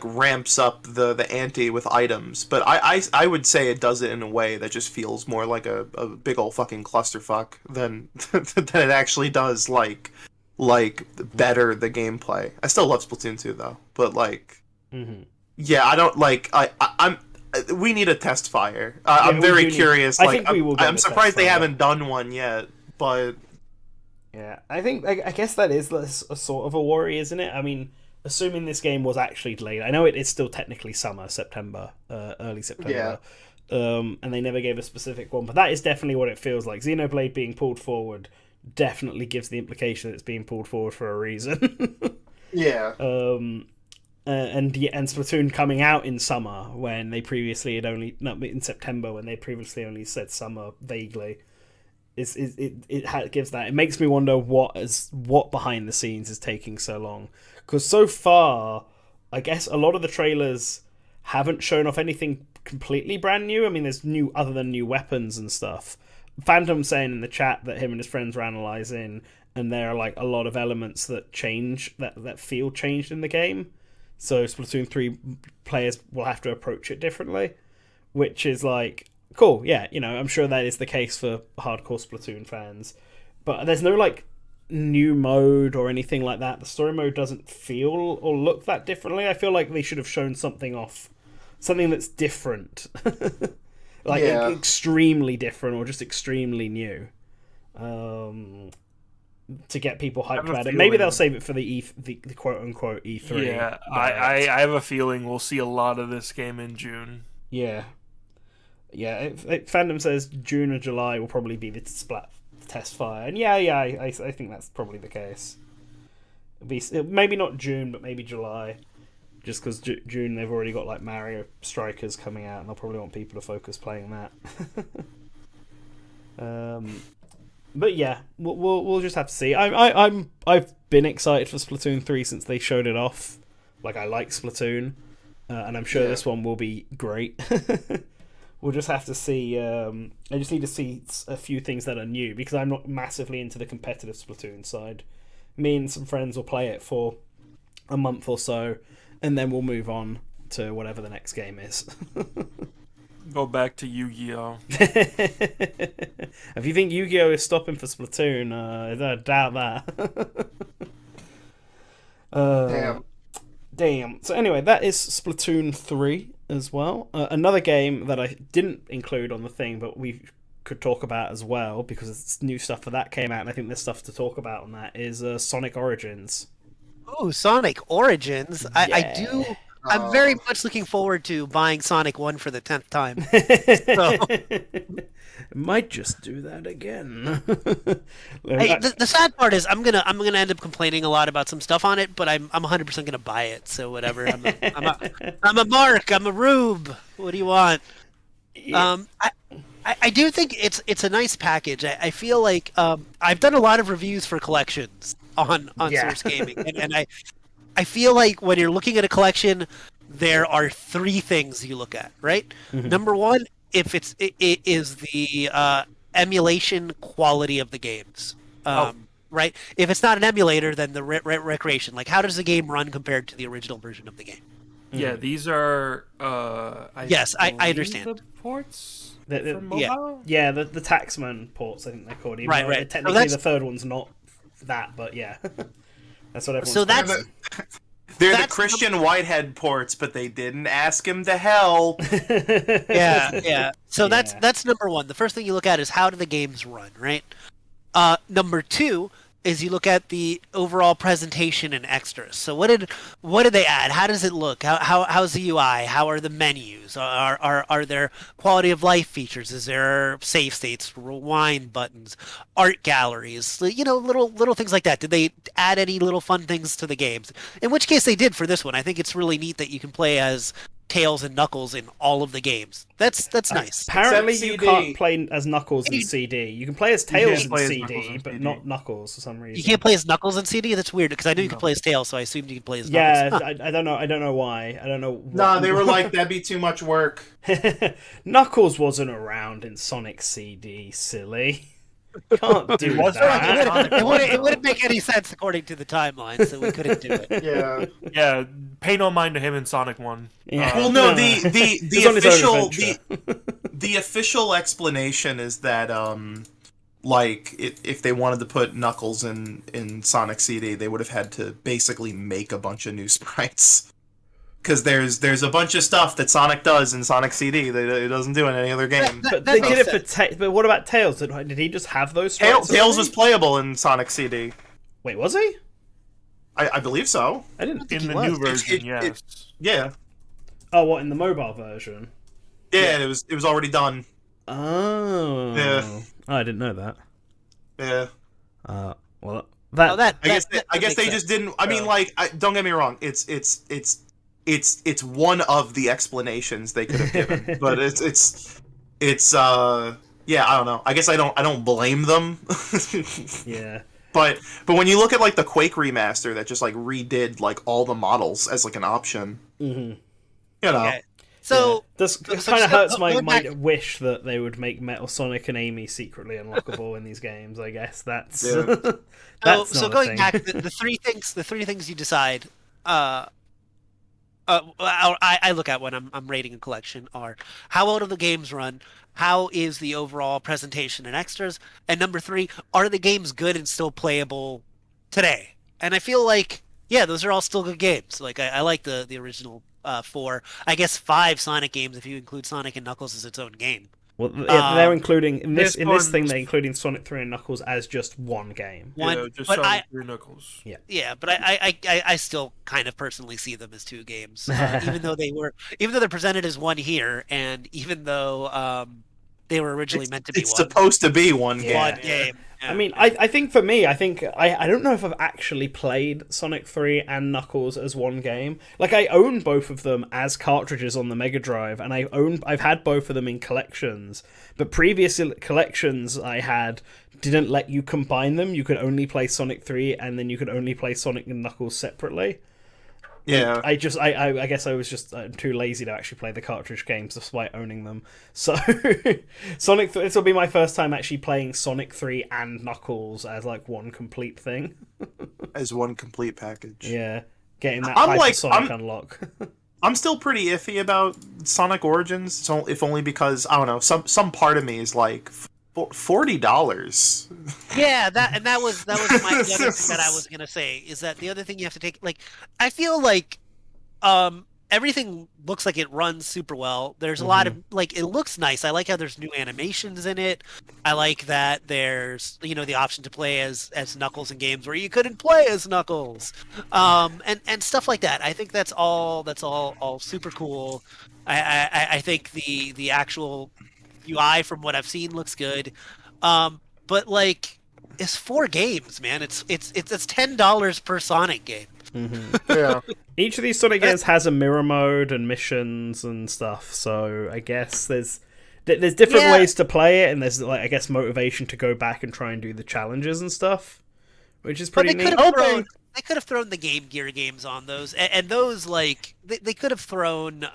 ramps up the ante with items, but I would say it does it in a way that just feels more like a big old fucking clusterfuck than than it actually does like better the gameplay. I still love Splatoon 2 though, but like yeah, I don't like we need a test fire. I'm very curious. I'm surprised they haven't done one yet, but yeah, I guess that is a sort of a worry, isn't it? I mean, assuming this game was actually delayed, I know it is still technically summer, September, early September, and they never gave a specific one, but that is definitely what it feels like. Xenoblade being pulled forward definitely gives the implication that it's being pulled forward for a reason. yeah. And Splatoon coming out in summer when they previously had only in September when they previously only said summer vaguely. It gives that. It makes me wonder what behind the scenes is taking so long. Because so far, I guess a lot of the trailers haven't shown off anything completely brand new. I mean, there's other than new weapons and stuff. Phantom saying in the chat that him and his friends were analysing, and there are like a lot of elements that change, that feel changed in the game. So Splatoon 3 players will have to approach it differently, which is like, cool, yeah, I'm sure that is the case for hardcore Splatoon fans. But there's no like new mode or anything like that. The story mode doesn't feel or look that differently. I feel like they should have shown something that's different. Extremely different or just extremely new. To get people hyped about it. Maybe they'll save it for the quote-unquote E3. Yeah, I have a feeling we'll see a lot of this game in June. Yeah. Yeah, Fandom says June or July will probably be the Splat test fire. And I think that's probably the case. Maybe not June, but maybe July. Just because June they've already got like Mario Strikers coming out, and they'll probably want people to focus playing that. But yeah, we'll just have to see. I've been excited for Splatoon 3 since they showed it off. Like, I like Splatoon, and I'm sure this one will be great. We'll just have to see. I just need to see a few things that are new, because I'm not massively into the competitive Splatoon side. Me and some friends will play it for a month or so, and then we'll move on to whatever the next game is. Go back to Yu-Gi-Oh! If you think Yu-Gi-Oh! Is stopping for Splatoon, I doubt that. Damn. So anyway, that is Splatoon 3 as well. Another game that I didn't include on the thing, but we could talk about as well, because it's new stuff for that came out, and I think there's stuff to talk about on that, is Sonic Origins. Oh, Sonic Origins. I do. I'm very Oh. much looking forward to buying Sonic 1 for the 10th time. Might just do that again. Hey, the sad part is I'm gonna end up complaining a lot about some stuff on it, but I'm 100% gonna buy it. So whatever. I'm a Mark. I'm a Rube. What do you want? I do think it's a nice package. I feel like I've done a lot of reviews for collections on Source Gaming, and I feel like when you're looking at a collection, there are three things you look at, right? Mm-hmm. Number one, if it is the emulation quality of the games, right? If it's not an emulator, then the recreation. Like, how does the game run compared to the original version of the game? Yeah, these are. Yes, I believe understand. The ports The- for mobile. Yeah, the Taxman ports, I think they're called. Even Right, though right. Technically, So that's- the third one's not that, but yeah. That's what everyone's So calling that's- it. They're the That's Christian Whitehead ports, but they didn't ask him to help. Yeah. So Yeah. that's number one. The first thing you look at is how do the games run, right? Number two is you look at the overall presentation and extras. So what did they add? How does it look? How's the UI? How are the menus? Are there quality of life features? Is there save states, rewind buttons, art galleries? Little things like that. Did they add any little fun things to the games? In which case they did for this one. I think it's really neat that you can play as Tails and Knuckles in all of the games. That's nice. Apparently, Except you CD. can't play as Knuckles in CD. You can play as Tails can't in play as CD, Knuckles in but CD. not Knuckles for some reason. You can't play as Knuckles in CD? That's weird, because I knew you could No. play as Tails, so I assumed you could play as Yeah, Knuckles. Huh. I don't know. I don't know why. I don't know. Nah, they were like, that'd be too much work. Knuckles wasn't around in Sonic CD. Silly. Can't do wasn't? that. It wouldn't make any sense according to the timeline, so we couldn't do it. Yeah. Yeah, pay no mind to him in Sonic 1. Yeah. Well, no, the He's on his own official adventure. the official explanation is that like if they wanted to put Knuckles in Sonic CD, they would have had to basically make a bunch of new sprites. Because there's a bunch of stuff that Sonic does in Sonic CD that it doesn't do in any other game. But That they makes did it for sense. But what about Tails? Did he just have those? Tails sprites was already? playable in Sonic CD. Wait, was he? I believe so. I didn't think In he the was. new version, it- yes. Yeah. Oh, what, in the mobile version? Yeah, it was already done. Oh. Yeah. Oh, I didn't know that. Yeah. Well, that. Oh, that I guess that they makes sense. just didn't. I mean, like, don't get me wrong. It's one of the explanations they could have given, but it's yeah. I don't know. I guess I don't blame them. Yeah. But when you look at like the Quake remaster that just like redid like all the models as like an option, Mm-hmm. you know. Okay. So This so kind of hurts going my back- wish that they would make Metal Sonic and Amy secretly unlockable in these games. I guess that's Yeah. that's so not a going thing. back, the three things you decide. I look at when I'm rating a collection are how well do the games run, how is the overall presentation and extras, and number three, are the games good and still playable today? And I feel like those are all still good games. Like I like the original 4, I guess 5 Sonic games if you include Sonic and Knuckles as its own game. Well, yeah, they're including in this this thing. one's- They're including Sonic 3 and Knuckles as just one game. One, Yeah, just but Sonic 3 Knuckles. Yeah, but I still kind of personally see them as 2 games, even though they're presented as one here, and even though they were originally meant to be It's one. supposed to be one game. One game. I mean, I think for me, I don't know if I've actually played Sonic 3 and Knuckles as one game. Like, I own both of them as cartridges on the Mega Drive, and I've had both of them in collections. But previous collections I had didn't let you combine them. You could only play Sonic 3, and then you could only play Sonic and Knuckles separately. Yeah. I guess I was just too lazy to actually play the cartridge games despite owning them. So Sonic this will be my first time actually playing Sonic 3 and Knuckles as like one complete thing. As one complete package. Yeah, getting that I'm Hyper like- Sonic unlock. I'm still pretty iffy about Sonic Origins, so if only because I don't know, some part of me is like $40. Yeah, that was the other thing that I was gonna say is that the other thing you have to take, like, I feel like everything looks like it runs super well. There's a lot of like it looks nice. I like how there's new animations in it. I like that there's the option to play as Knuckles in games where you couldn't play as Knuckles, and stuff like that. I think that's all super cool. I think the actual UI from what I've seen looks good, but like it's 4 games, man. It's $10 per Sonic game. Yeah. Each of these Sonic games has a mirror mode and missions and stuff, so I guess there's different ways to play it, and there's like I guess motivation to go back and try and do the challenges and stuff, which is pretty neat. They could have thrown the Game Gear games on those, and those like they could have thrown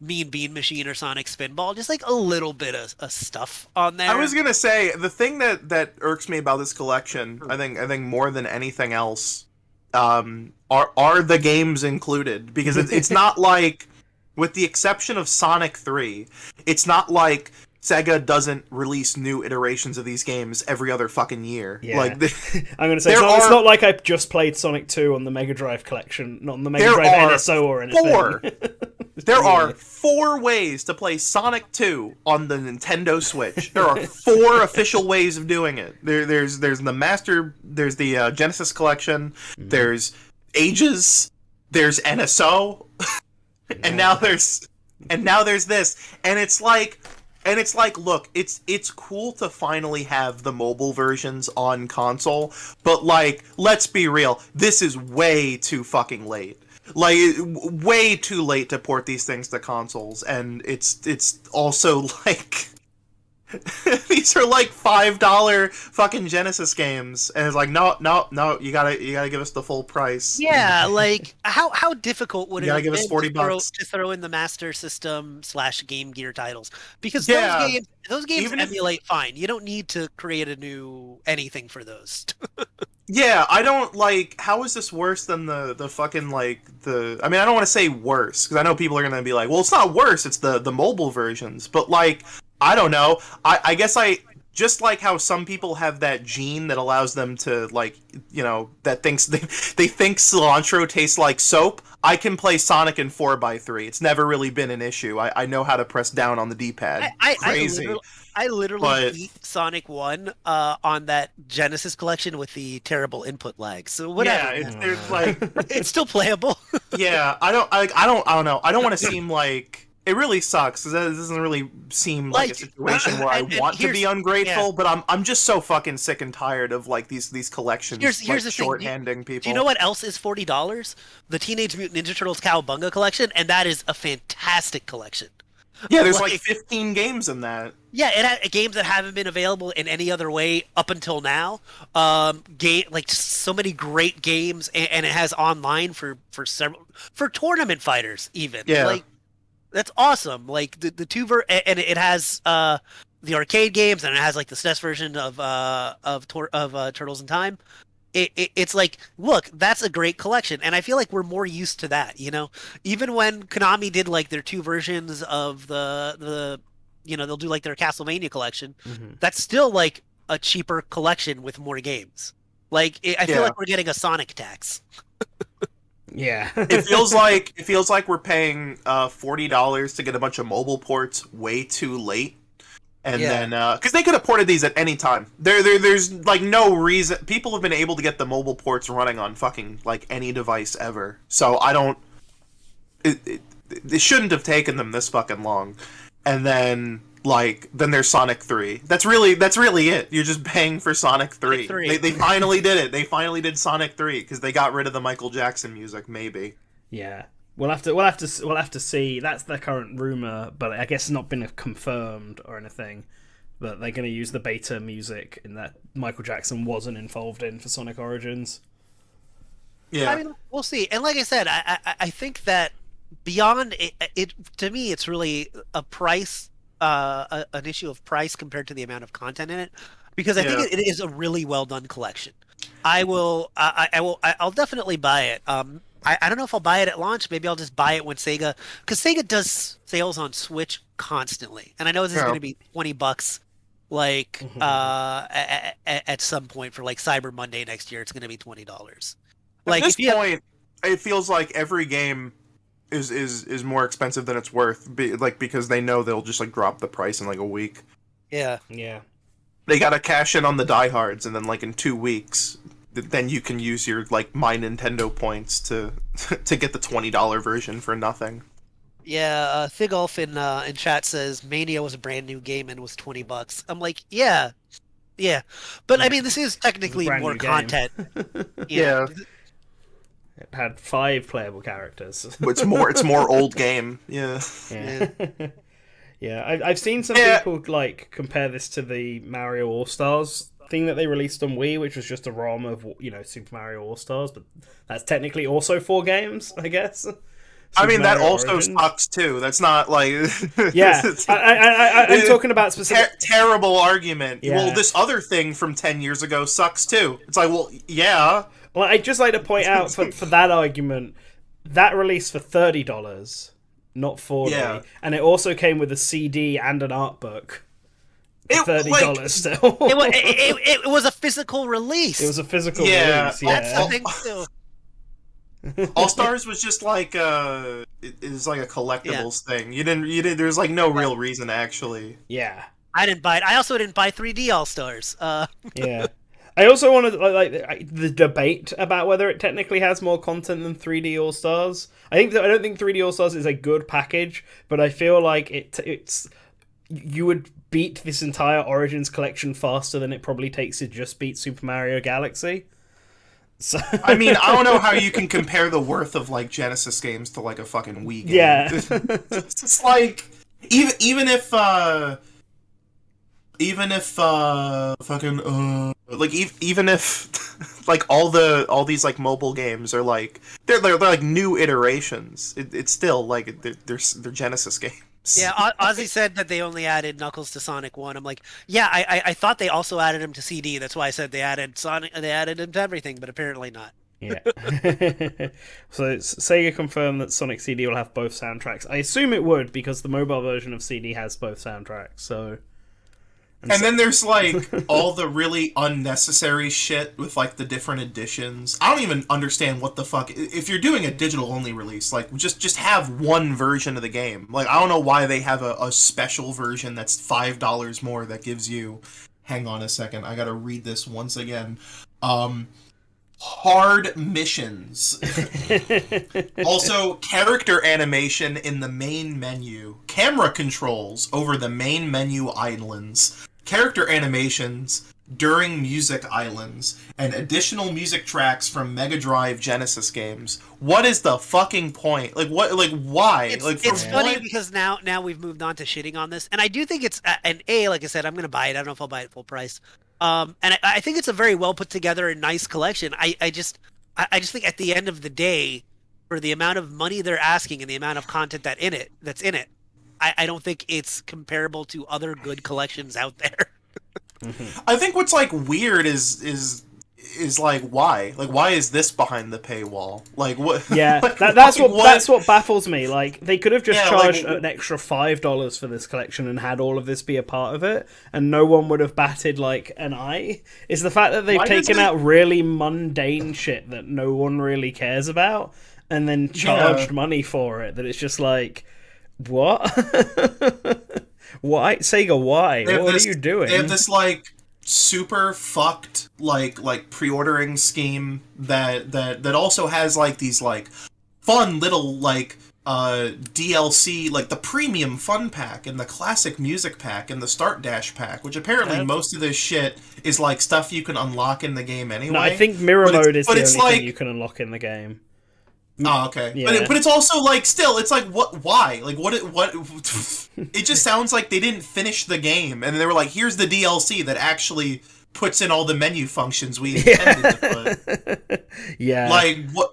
Mean Bean Machine or Sonic Spinball, just like a little bit of stuff on there. I was gonna say the thing that irks me about this collection, I think more than anything else, are the games included, because it's not like, with the exception of Sonic 3, it's not like Sega doesn't release new iterations of these games every other fucking year. Yeah. Like I'm gonna say it's not like I just played Sonic 2 on the Mega Drive collection, not on the Mega Drive NSO or anything. There are 4 ways to play Sonic 2 on the Nintendo Switch. There are 4 official ways of doing it. There's the Genesis collection, there's Ages, there's NSO, and now there's this, and it's like, look, it's cool to finally have the mobile versions on console, but like, let's be real, this is way too fucking late. Like, way too late to port these things to consoles, and it's also like these are like $5 fucking Genesis games, and it's like no, you gotta give us the full price. Yeah, like how difficult would it have give us been $40 to throw in the Master System / Game Gear titles? Because Yeah. those games Even if- emulate fine. You don't need to create a new anything for those. Yeah, I don't like. How is this worse than the fucking like the? I mean, I don't want to say worse, because I know people are gonna be like, well, it's not worse. It's the mobile versions. But like, I don't know. I guess I just like how some people have that gene that allows them to like, that thinks they think cilantro tastes like soap. I can play Sonic in 4x3. It's never really been an issue. I know how to press down on the D-pad. Crazy. I literally But- beat Sonic 1 on that Genesis collection with the terrible input lag. So whatever. Yeah, there's like, It's still playable. yeah, I don't know. I don't want to seem like it really sucks, because it doesn't really seem like a situation where I and want to be ungrateful, yeah. but I'm just so fucking sick and tired of like these collections Here's like, the thing. shorthanding people. Do you know what else is $40? The Teenage Mutant Ninja Turtles Cowabunga collection, and that is a fantastic collection. Yeah, there's like like 15 games in that. Yeah, it had games that haven't been available in any other way up until now. Like so many great games, and it has online for tournament fighters even. Yeah. Like that's awesome. Like the two and it has the arcade games, and it has like the SNES version of Turtles in Time. It's like, look, that's a great collection, and I feel like we're more used to that, even when Konami did like their 2 versions of the they'll do like their Castlevania collection. That's still like a cheaper collection with more games. Like I feel like we're getting a Sonic tax. Yeah. It feels like we're paying $40 to get a bunch of mobile ports way too late. And then, because they could have ported these at any time. There's like no reason. People have been able to get the mobile ports running on fucking like any device ever. So I don't. It shouldn't have taken them this fucking long. And then then there's Sonic 3. That's really it. You're just paying for Sonic 3. They finally did it. They finally did Sonic 3 because they got rid of the Michael Jackson music. Maybe. Yeah. We'll have to see. That's the current rumor, but I guess it's not been confirmed or anything. But they're going to use the beta music in that Michael Jackson wasn't involved in for Sonic Origins. Yeah, I mean, we'll see. And like I said, I think that beyond it to me, it's really a price, an issue of price compared to the amount of content in it, because I think it is a really well done collection. I'll definitely buy it. I don't know if I'll buy it at launch. Maybe I'll just buy it when because Sega does sales on Switch constantly, and I know this is going to be $20, like at some point for like Cyber Monday next year. It's going to be $20. Like at this point, it feels like every game is more expensive than it's worth, because they know they'll just like drop the price in like a week. Yeah. Yeah. They gotta cash in on the diehards, and then like in 2 weeks, then you can use your like My Nintendo points to to get the $20 version for nothing. Yeah, Thigolf in chat says Mania was a brand new game and was $20. I'm like, yeah, but I mean, this is technically brand more new game. content. Yeah. It had 5 playable characters. It's more old game. Yeah. Yeah. Yeah, I've seen some people like compare this to the Mario All Stars thing that they released on Wii, which was just a ROM of Super Mario All Stars, but that's technically also 4 games, I guess. I mean, that Mario also Origins. sucks too. That's not like Yeah, I'm talking about specific. Terrible argument. Yeah. Well, this other thing from 10 years ago sucks too. It's like, well, yeah. Well, I'd just like to point out for that argument, that released for $30, not $40, Yeah. and it also came with a CD and an art book. For $30 still. It was a physical release. It was a physical Yeah. release. Yeah, That's the thing too. All Stars was just like it is like a collectibles thing. You didn't. There's like no real reason to actually. yeah. I didn't buy it. I also didn't buy 3D All Stars. Yeah. I also wanted like the debate about whether it technically has more content than 3D All Stars. I don't think 3D All Stars is a good package, but I feel like it's you would beat this entire Origins collection faster than it probably takes to just beat Super Mario Galaxy. So I mean, I don't know how you can compare the worth of like Genesis games to like a fucking Wii game. Yeah. It's like even if like all these like mobile games are like they're like new iterations. It's still like they're Genesis games. Yeah, Ozzy said that they only added Knuckles to Sonic 1. I'm like, yeah, I thought they also added him to CD. That's why I said they added him to everything, but apparently not. Yeah. So Sega confirmed that Sonic CD will have both soundtracks. I assume it would because the mobile version of CD has both soundtracks. So. And then there's like all the really unnecessary shit with like the different editions. I don't even understand what the fuck. If you're doing a digital only release, like just have one version of the game. Like I don't know why they have a special version that's $5 more that gives you. Hang on a second, I gotta read this once again. Hard missions. Also, character animation in the main menu. Camera controls over the main menu islands. Character animations during music islands. And additional music tracks from Mega Drive Genesis games. What is the fucking point? Like, what? Like, why? It's funny because now we've moved on to shitting on this. And I do think it's, like I said, I'm going to buy it. I don't know if I'll buy it full price. And I think it's a very well put together and nice collection. I just think at the end of the day, for the amount of money they're asking and the amount of content that's in it, I don't think it's comparable to other good collections out there. I think what's like weird is like why is this behind the paywall? Like what? Yeah, like, that's like, what baffles me. Like they could have just charged an extra $5 for this collection and had all of this be a part of it, and no one would have batted like an eye. Is the fact that they've taken out really mundane shit that no one really cares about, and then charged money for it. That it's just like, what? Why, Sega? Why? What are you doing? They have this like super fucked like pre-ordering scheme that also has like these like fun little like DLC, like the premium fun pack and the classic music pack and the start dash pack, which apparently most of this shit is like stuff you can unlock in the game anyway. No, I think mirror mode is the only like, thing you can unlock in the game. Oh, okay. Yeah. But it's also like still, it's like why? Like what? It just sounds like they didn't finish the game, and they were like, "Here's the DLC that actually puts in all the menu functions we intended to put." Yeah. Like what?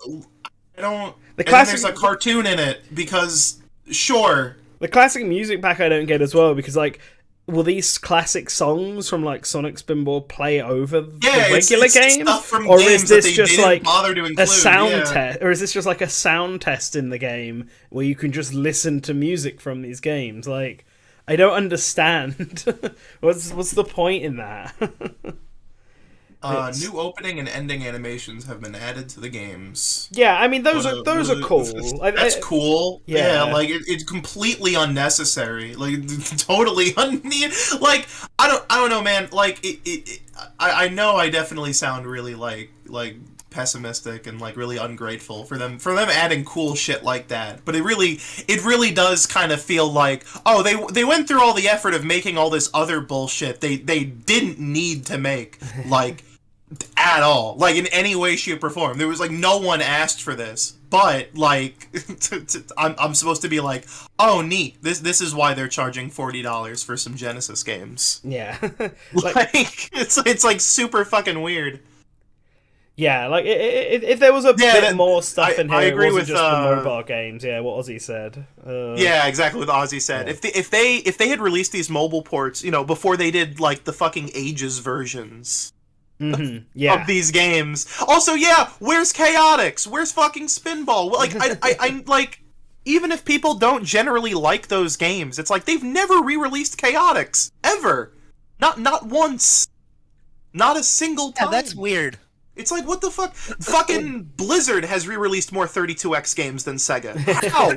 I don't. The and classic. then there's a cartoon in it because sure. The classic music pack I don't get as well because like. Will these classic songs from like Sonic Spinball play over the regular it's game, stuff from or games is this that they just didn't like bother to include. a sound test, or is this just like a sound test in the game where you can just listen to music from these games? Like, I don't understand. What's the point in that? New opening and ending animations have been added to the games. Yeah, I mean those are cool. That's cool. Yeah. Like it's completely unnecessary. Like totally unneeded. Like I don't know, man. Like I know I definitely sound really like pessimistic and like really ungrateful for them adding cool shit like that, but it really does kind of feel like, oh, they went through all the effort of making all this other bullshit they didn't need to make, like, at all, like in any way, shape, or form. There was like no one asked for this, but like I'm supposed to be like, oh neat, this is why they're charging $40 for some Genesis games. Yeah. Like it's like super fucking weird. Yeah, like if there was a bit more stuff in here, I agree it wasn't with just the mobile games. Yeah, what Ozzy said. Yeah, exactly what Ozzy said. Yeah. If they had released these mobile ports, before they did like the fucking Ages versions of these games. Also, yeah, where's Chaotix? Where's fucking Spinball? Like I like, even if people don't generally like those games, it's like they've never re-released Chaotix ever. Not once. Not a single time. Yeah, that's weird. It's like, what the fuck? Fucking Blizzard has re-released more 32X games than Sega. How?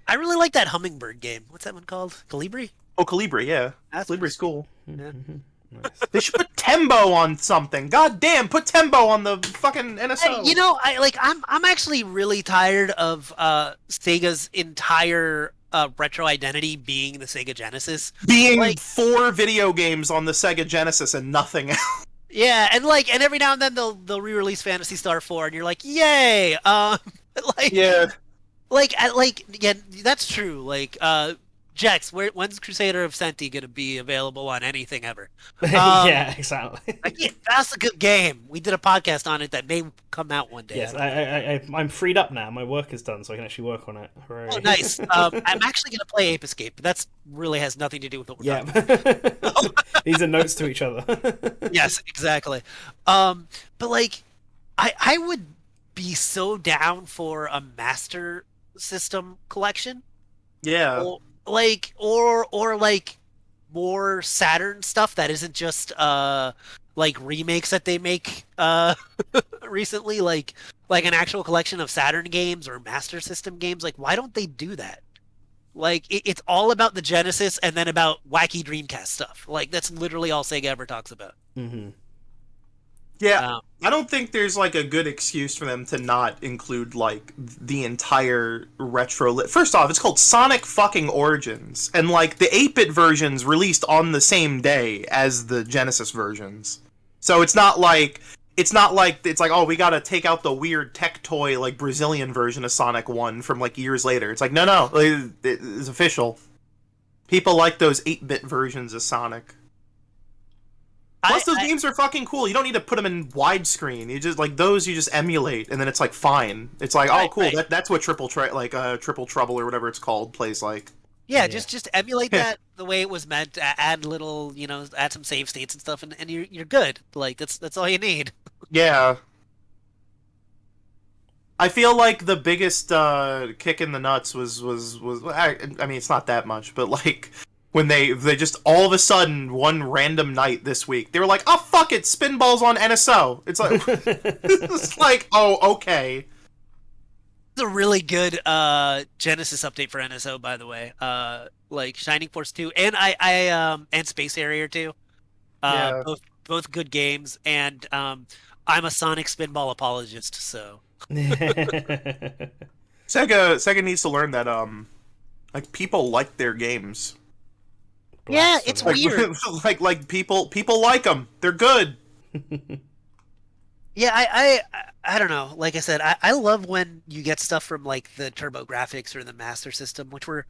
I really like that Hummingbird game. What's that one called? Calibri? Oh, Calibri, yeah. That's Calibri's cool. Yeah. Nice. They should put Tembo on something. God damn, put Tembo on the fucking NSO. I'm actually really tired of Sega's entire retro identity being the Sega Genesis. Being like, 4 video games on the Sega Genesis and nothing else. Yeah, and every now and then they'll re-release Phantasy Star 4, and you're like, yay! Yeah. Yeah, that's true. Like, Jex, when's Crusader of Senti gonna be available on anything ever? Yeah, exactly. That's a good game. We did a podcast on it that may come out one day. Yes, I'm freed up now. My work is done, so I can actually work on it. Hooray. Oh, nice. I'm actually gonna play Ape Escape, but that's really has nothing to do with what we're talking about. These are notes to each other. Yes, exactly. But like, I would be so down for a Master System collection. Yeah. Or like more Saturn stuff that isn't just like remakes that they make recently, like an actual collection of Saturn games or Master System games. Like, why don't they do that? Like, it's all about the Genesis and then about wacky Dreamcast stuff. Like, that's literally all Sega ever talks about. Mm-hmm. Yeah, I don't think there's like a good excuse for them to not include like the entire retro. First off, it's called Sonic fucking Origins, and like the 8-bit versions released on the same day as the Genesis versions. So it's like oh, we gotta take out the weird tech toy like Brazilian version of Sonic 1 from like years later. It's like no, it's official. People like those 8-bit versions of Sonic. Plus, those games are fucking cool. You don't need to put them in widescreen. You just like those. You just emulate, and then it's like fine. It's like, oh, cool. Right. That's what Triple Trouble or whatever it's called plays like. Yeah, just emulate that the way it was meant. Add little, add some save states and stuff, and you're good. Like that's all you need. Yeah. I feel like the biggest kick in the nuts was I mean, it's not that much, but like. When they just all of a sudden one random night this week they were like, oh fuck it, Spinball's on NSO. It's like it's like, oh okay. It's a really good Genesis update for NSO, by the way. Like Shining Force 2 and I and Space Harrier 2. Yeah. Both good games, and I'm a Sonic Spinball apologist, so Sega needs to learn that like people like their games. Yeah, it's weird. like people like them. They're good. Yeah, I don't know. Like I said, I love when you get stuff from like the TurboGrafx or the Master System, which were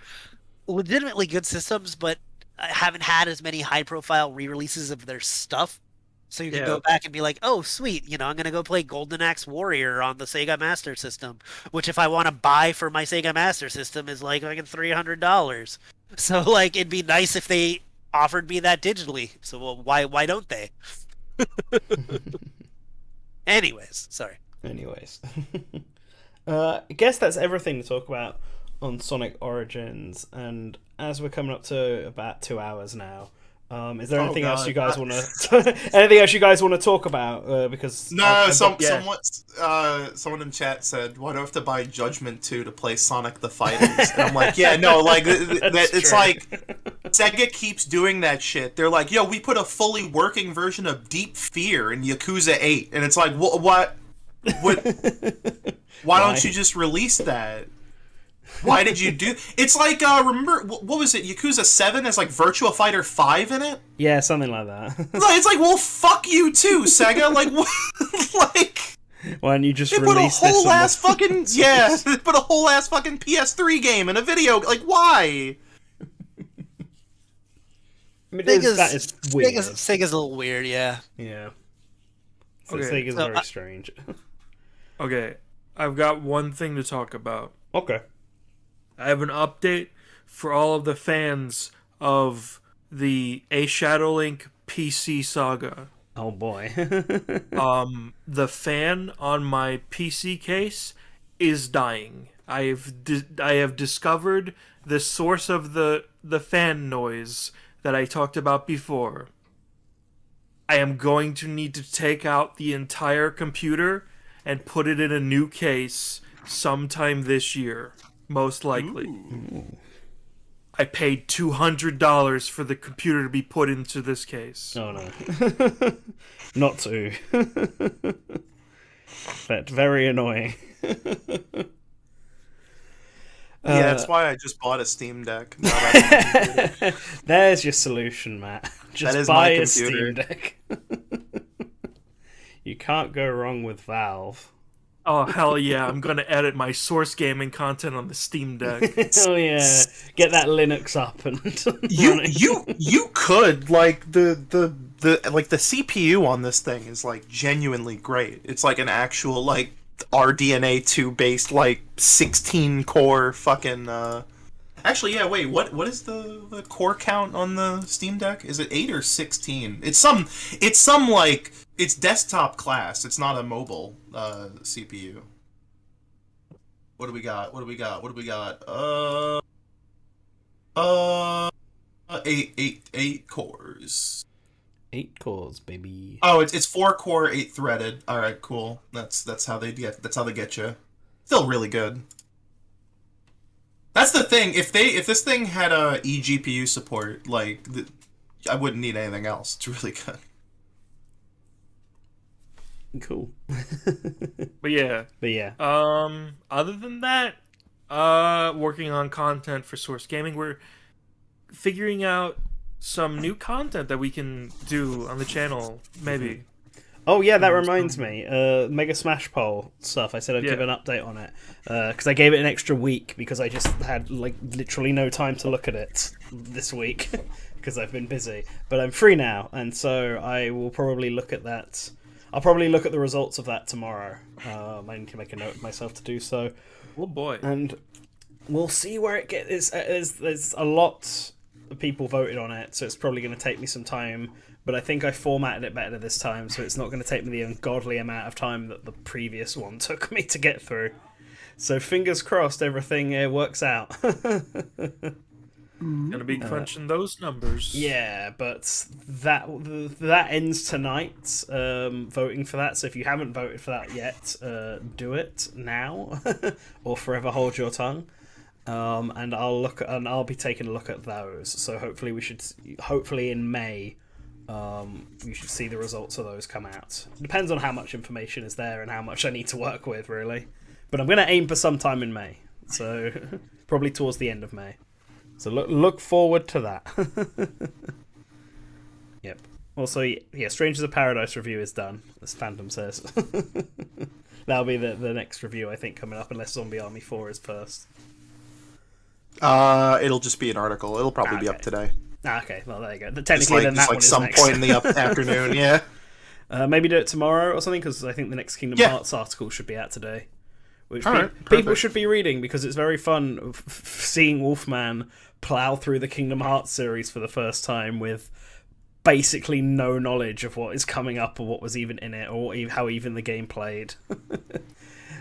legitimately good systems, but haven't had as many high-profile re-releases of their stuff. So you can go back and be like, oh, sweet, I'm going to go play Golden Axe Warrior on the Sega Master System, which if I want to buy for my Sega Master System is like $300. So, like, it'd be nice if they offered me that digitally. So, well, why don't they? Anyways, sorry. I guess that's everything to talk about on Sonic Origins, and as we're coming up to about 2 hours now, Is there anything else God. you guys want to? Anything else you guys want to talk about? Because No, yeah. someone in chat said, "Why do I have to buy Judgment 2 to play Sonic the Fighters?" And I'm like, "Yeah, no, like it's true. like Sega keeps doing that shit. They're like, yo, we put a fully working version of Deep Fear in Yakuza 8, and it's like, what? Why don't you just release that? Why did you do? It's like, remember what was it? Yakuza 7 has like Virtua Fighter 5 in it. Yeah, something like that. It's like, well, fuck you too, Sega. Like, what? Like, Why don't you just they put a release this? whole on ass the- fucking they put a whole ass fucking PS3 game in a video. Like, why? I mean, that is weird. Sega's a little weird, yeah. Yeah. So Okay, Sega's so very strange. Okay, I've got one thing to talk about. Okay. I have an update for all of the fans of the A Shadow Link PC saga. Oh boy. The fan on my PC case is dying. I have discovered the source of the fan noise that I talked about before. I am going to need to take out the entire computer and put it in a new case sometime this year, most likely. Ooh. I paid $200 for the computer to be put into this case. Oh no. Not to. But very annoying. Yeah, that's why I just bought a Steam Deck. Now that There's your solution, Matt. Just That is buy my a computer. Steam Deck. You can't go wrong with Valve. Oh, hell yeah, I'm going to edit my Source gaming content on the Steam Deck. Oh yeah, get that Linux up and you could like the like the CPU on this thing is like genuinely great. It's like an actual like RDNA 2 based like 16 core fucking Actually, yeah, wait, what is the core count on the Steam Deck? Is it 8 or 16? It's some like it's desktop class. It's not a mobile CPU. What do we got? Eight cores. 8 cores, baby. Oh, it's 4-core, 8-threaded. All right, cool. That's how they get you. Still really good. That's the thing. If this thing had a eGPU support, like I wouldn't need anything else. It's really good. Cool. But yeah. Other than that, working on content for Source Gaming, we're figuring out some new content that we can do on the channel, maybe. Oh yeah, that reminds me. Mega Smash Poll stuff. I said I'd give an update on it because I gave it an extra week because I just had like literally no time to look at it this week because I've been busy. But I'm free now, and so I will probably look at that. I'll probably look at the results of that tomorrow. I need to make a note of myself to do so. Oh boy! And we'll see where it gets. There's a lot of people voted on it, so it's probably going to take me some time. But I think I formatted it better this time, so it's not going to take me the ungodly amount of time that the previous one took me to get through. So fingers crossed, everything works out. Gonna be crunching those numbers. Yeah, but that ends tonight. Voting for that. So if you haven't voted for that yet, do it now, or forever hold your tongue. And I'll be taking a look at those. So hopefully in May. We should see the results of those come out. Depends on how much information is there and how much I need to work with, really. But I'm going to aim for sometime in May, so probably towards the end of May. So look forward to that. Yep. Also, yeah, Strangers of Paradise review is done, as Phantom says. That'll be the next review, I think, coming up, unless Zombie Army 4 is first. It'll just be an article. It'll probably be up today. Okay, well there you go. Technically, then that one is some next. point in the afternoon. Yeah. Maybe do it tomorrow or something, because I think the next Kingdom Hearts article should be out today, which people should be reading because it's very fun seeing Wolfman plow through the Kingdom Hearts series for the first time with basically no knowledge of what is coming up or what was even in it or how even the game played.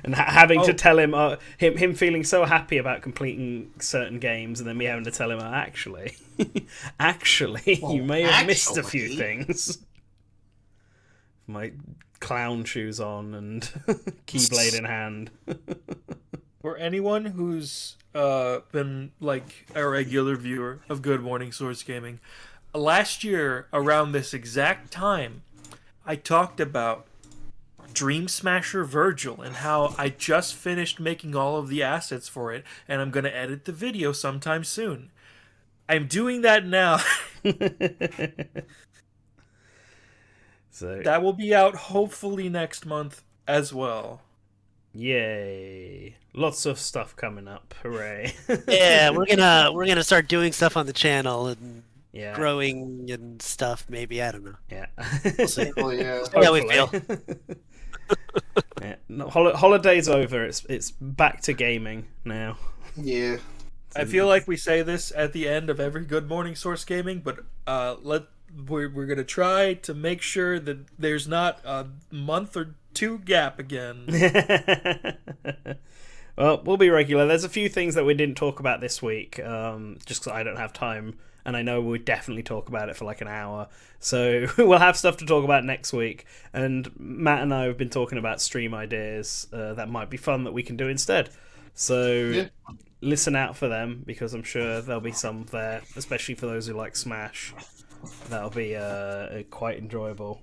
and having to tell him, him feeling so happy about completing certain games, and then me having to tell him, actually, you may have missed a few things. My clown shoes on and keyblade in hand. For anyone who's been like a regular viewer of Good Morning Source Gaming, last year around this exact time, I talked about Dream Smasher Virgil and how I just finished making all of the assets for it, and I'm going to edit the video sometime soon. I'm doing that now. So that will be out hopefully next month as well. Yay. Lots of stuff coming up. Hooray. Yeah, we're gonna start doing stuff on the channel and Yeah. growing and stuff. Maybe, I don't know. Yeah. We'll see. Oh yeah. See how we feel. Yeah. No, holiday's over. It's back to gaming now. Yeah. I feel like we say this at the end of every Good Morning Source Gaming, but we're gonna try to make sure that there's not a month or two gap again. Well, we'll be regular. There's a few things that we didn't talk about this week, just because I don't have time, and I know we'll definitely talk about it for like an hour. So we'll have stuff to talk about next week. And Matt and I have been talking about stream ideas that might be fun that we can do instead. So listen out for them, because I'm sure there'll be some there, especially for those who like Smash. That'll be quite enjoyable.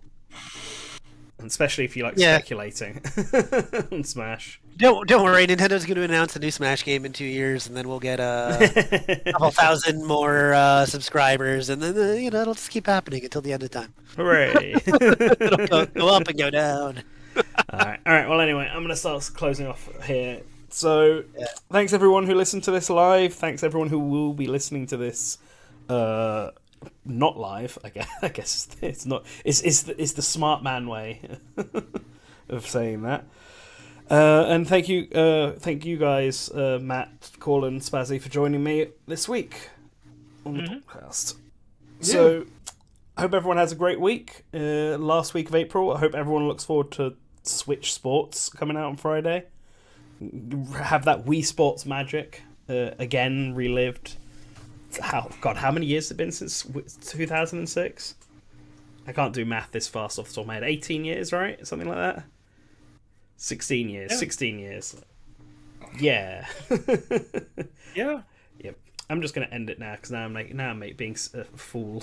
And especially if you like speculating on Smash. Don't worry, Nintendo's going to announce a new Smash game in 2 years, and then we'll get a couple thousand more subscribers, and then it'll just keep happening until the end of time. Hooray! It'll go up and go down. All right. Well, anyway, I'm going to start closing off here. So, thanks everyone who listened to this live. Thanks everyone who will be listening to this not live. I guess it's not. It's the smart man way of saying that. And thank you guys, Matt, Colin, Spazzy, for joining me this week on the podcast. So, I hope everyone has a great week. Last week of April. I hope everyone looks forward to Switch Sports coming out on Friday. Have that Wii Sports magic again relived. How many years has it been since 2006? I can't do math this fast off the top of my head. 18 years, right? Something like that. 16 years. Yeah. 16 years. Yeah. Yeah. Yep. I'm just gonna end it now because now I'm being a fool.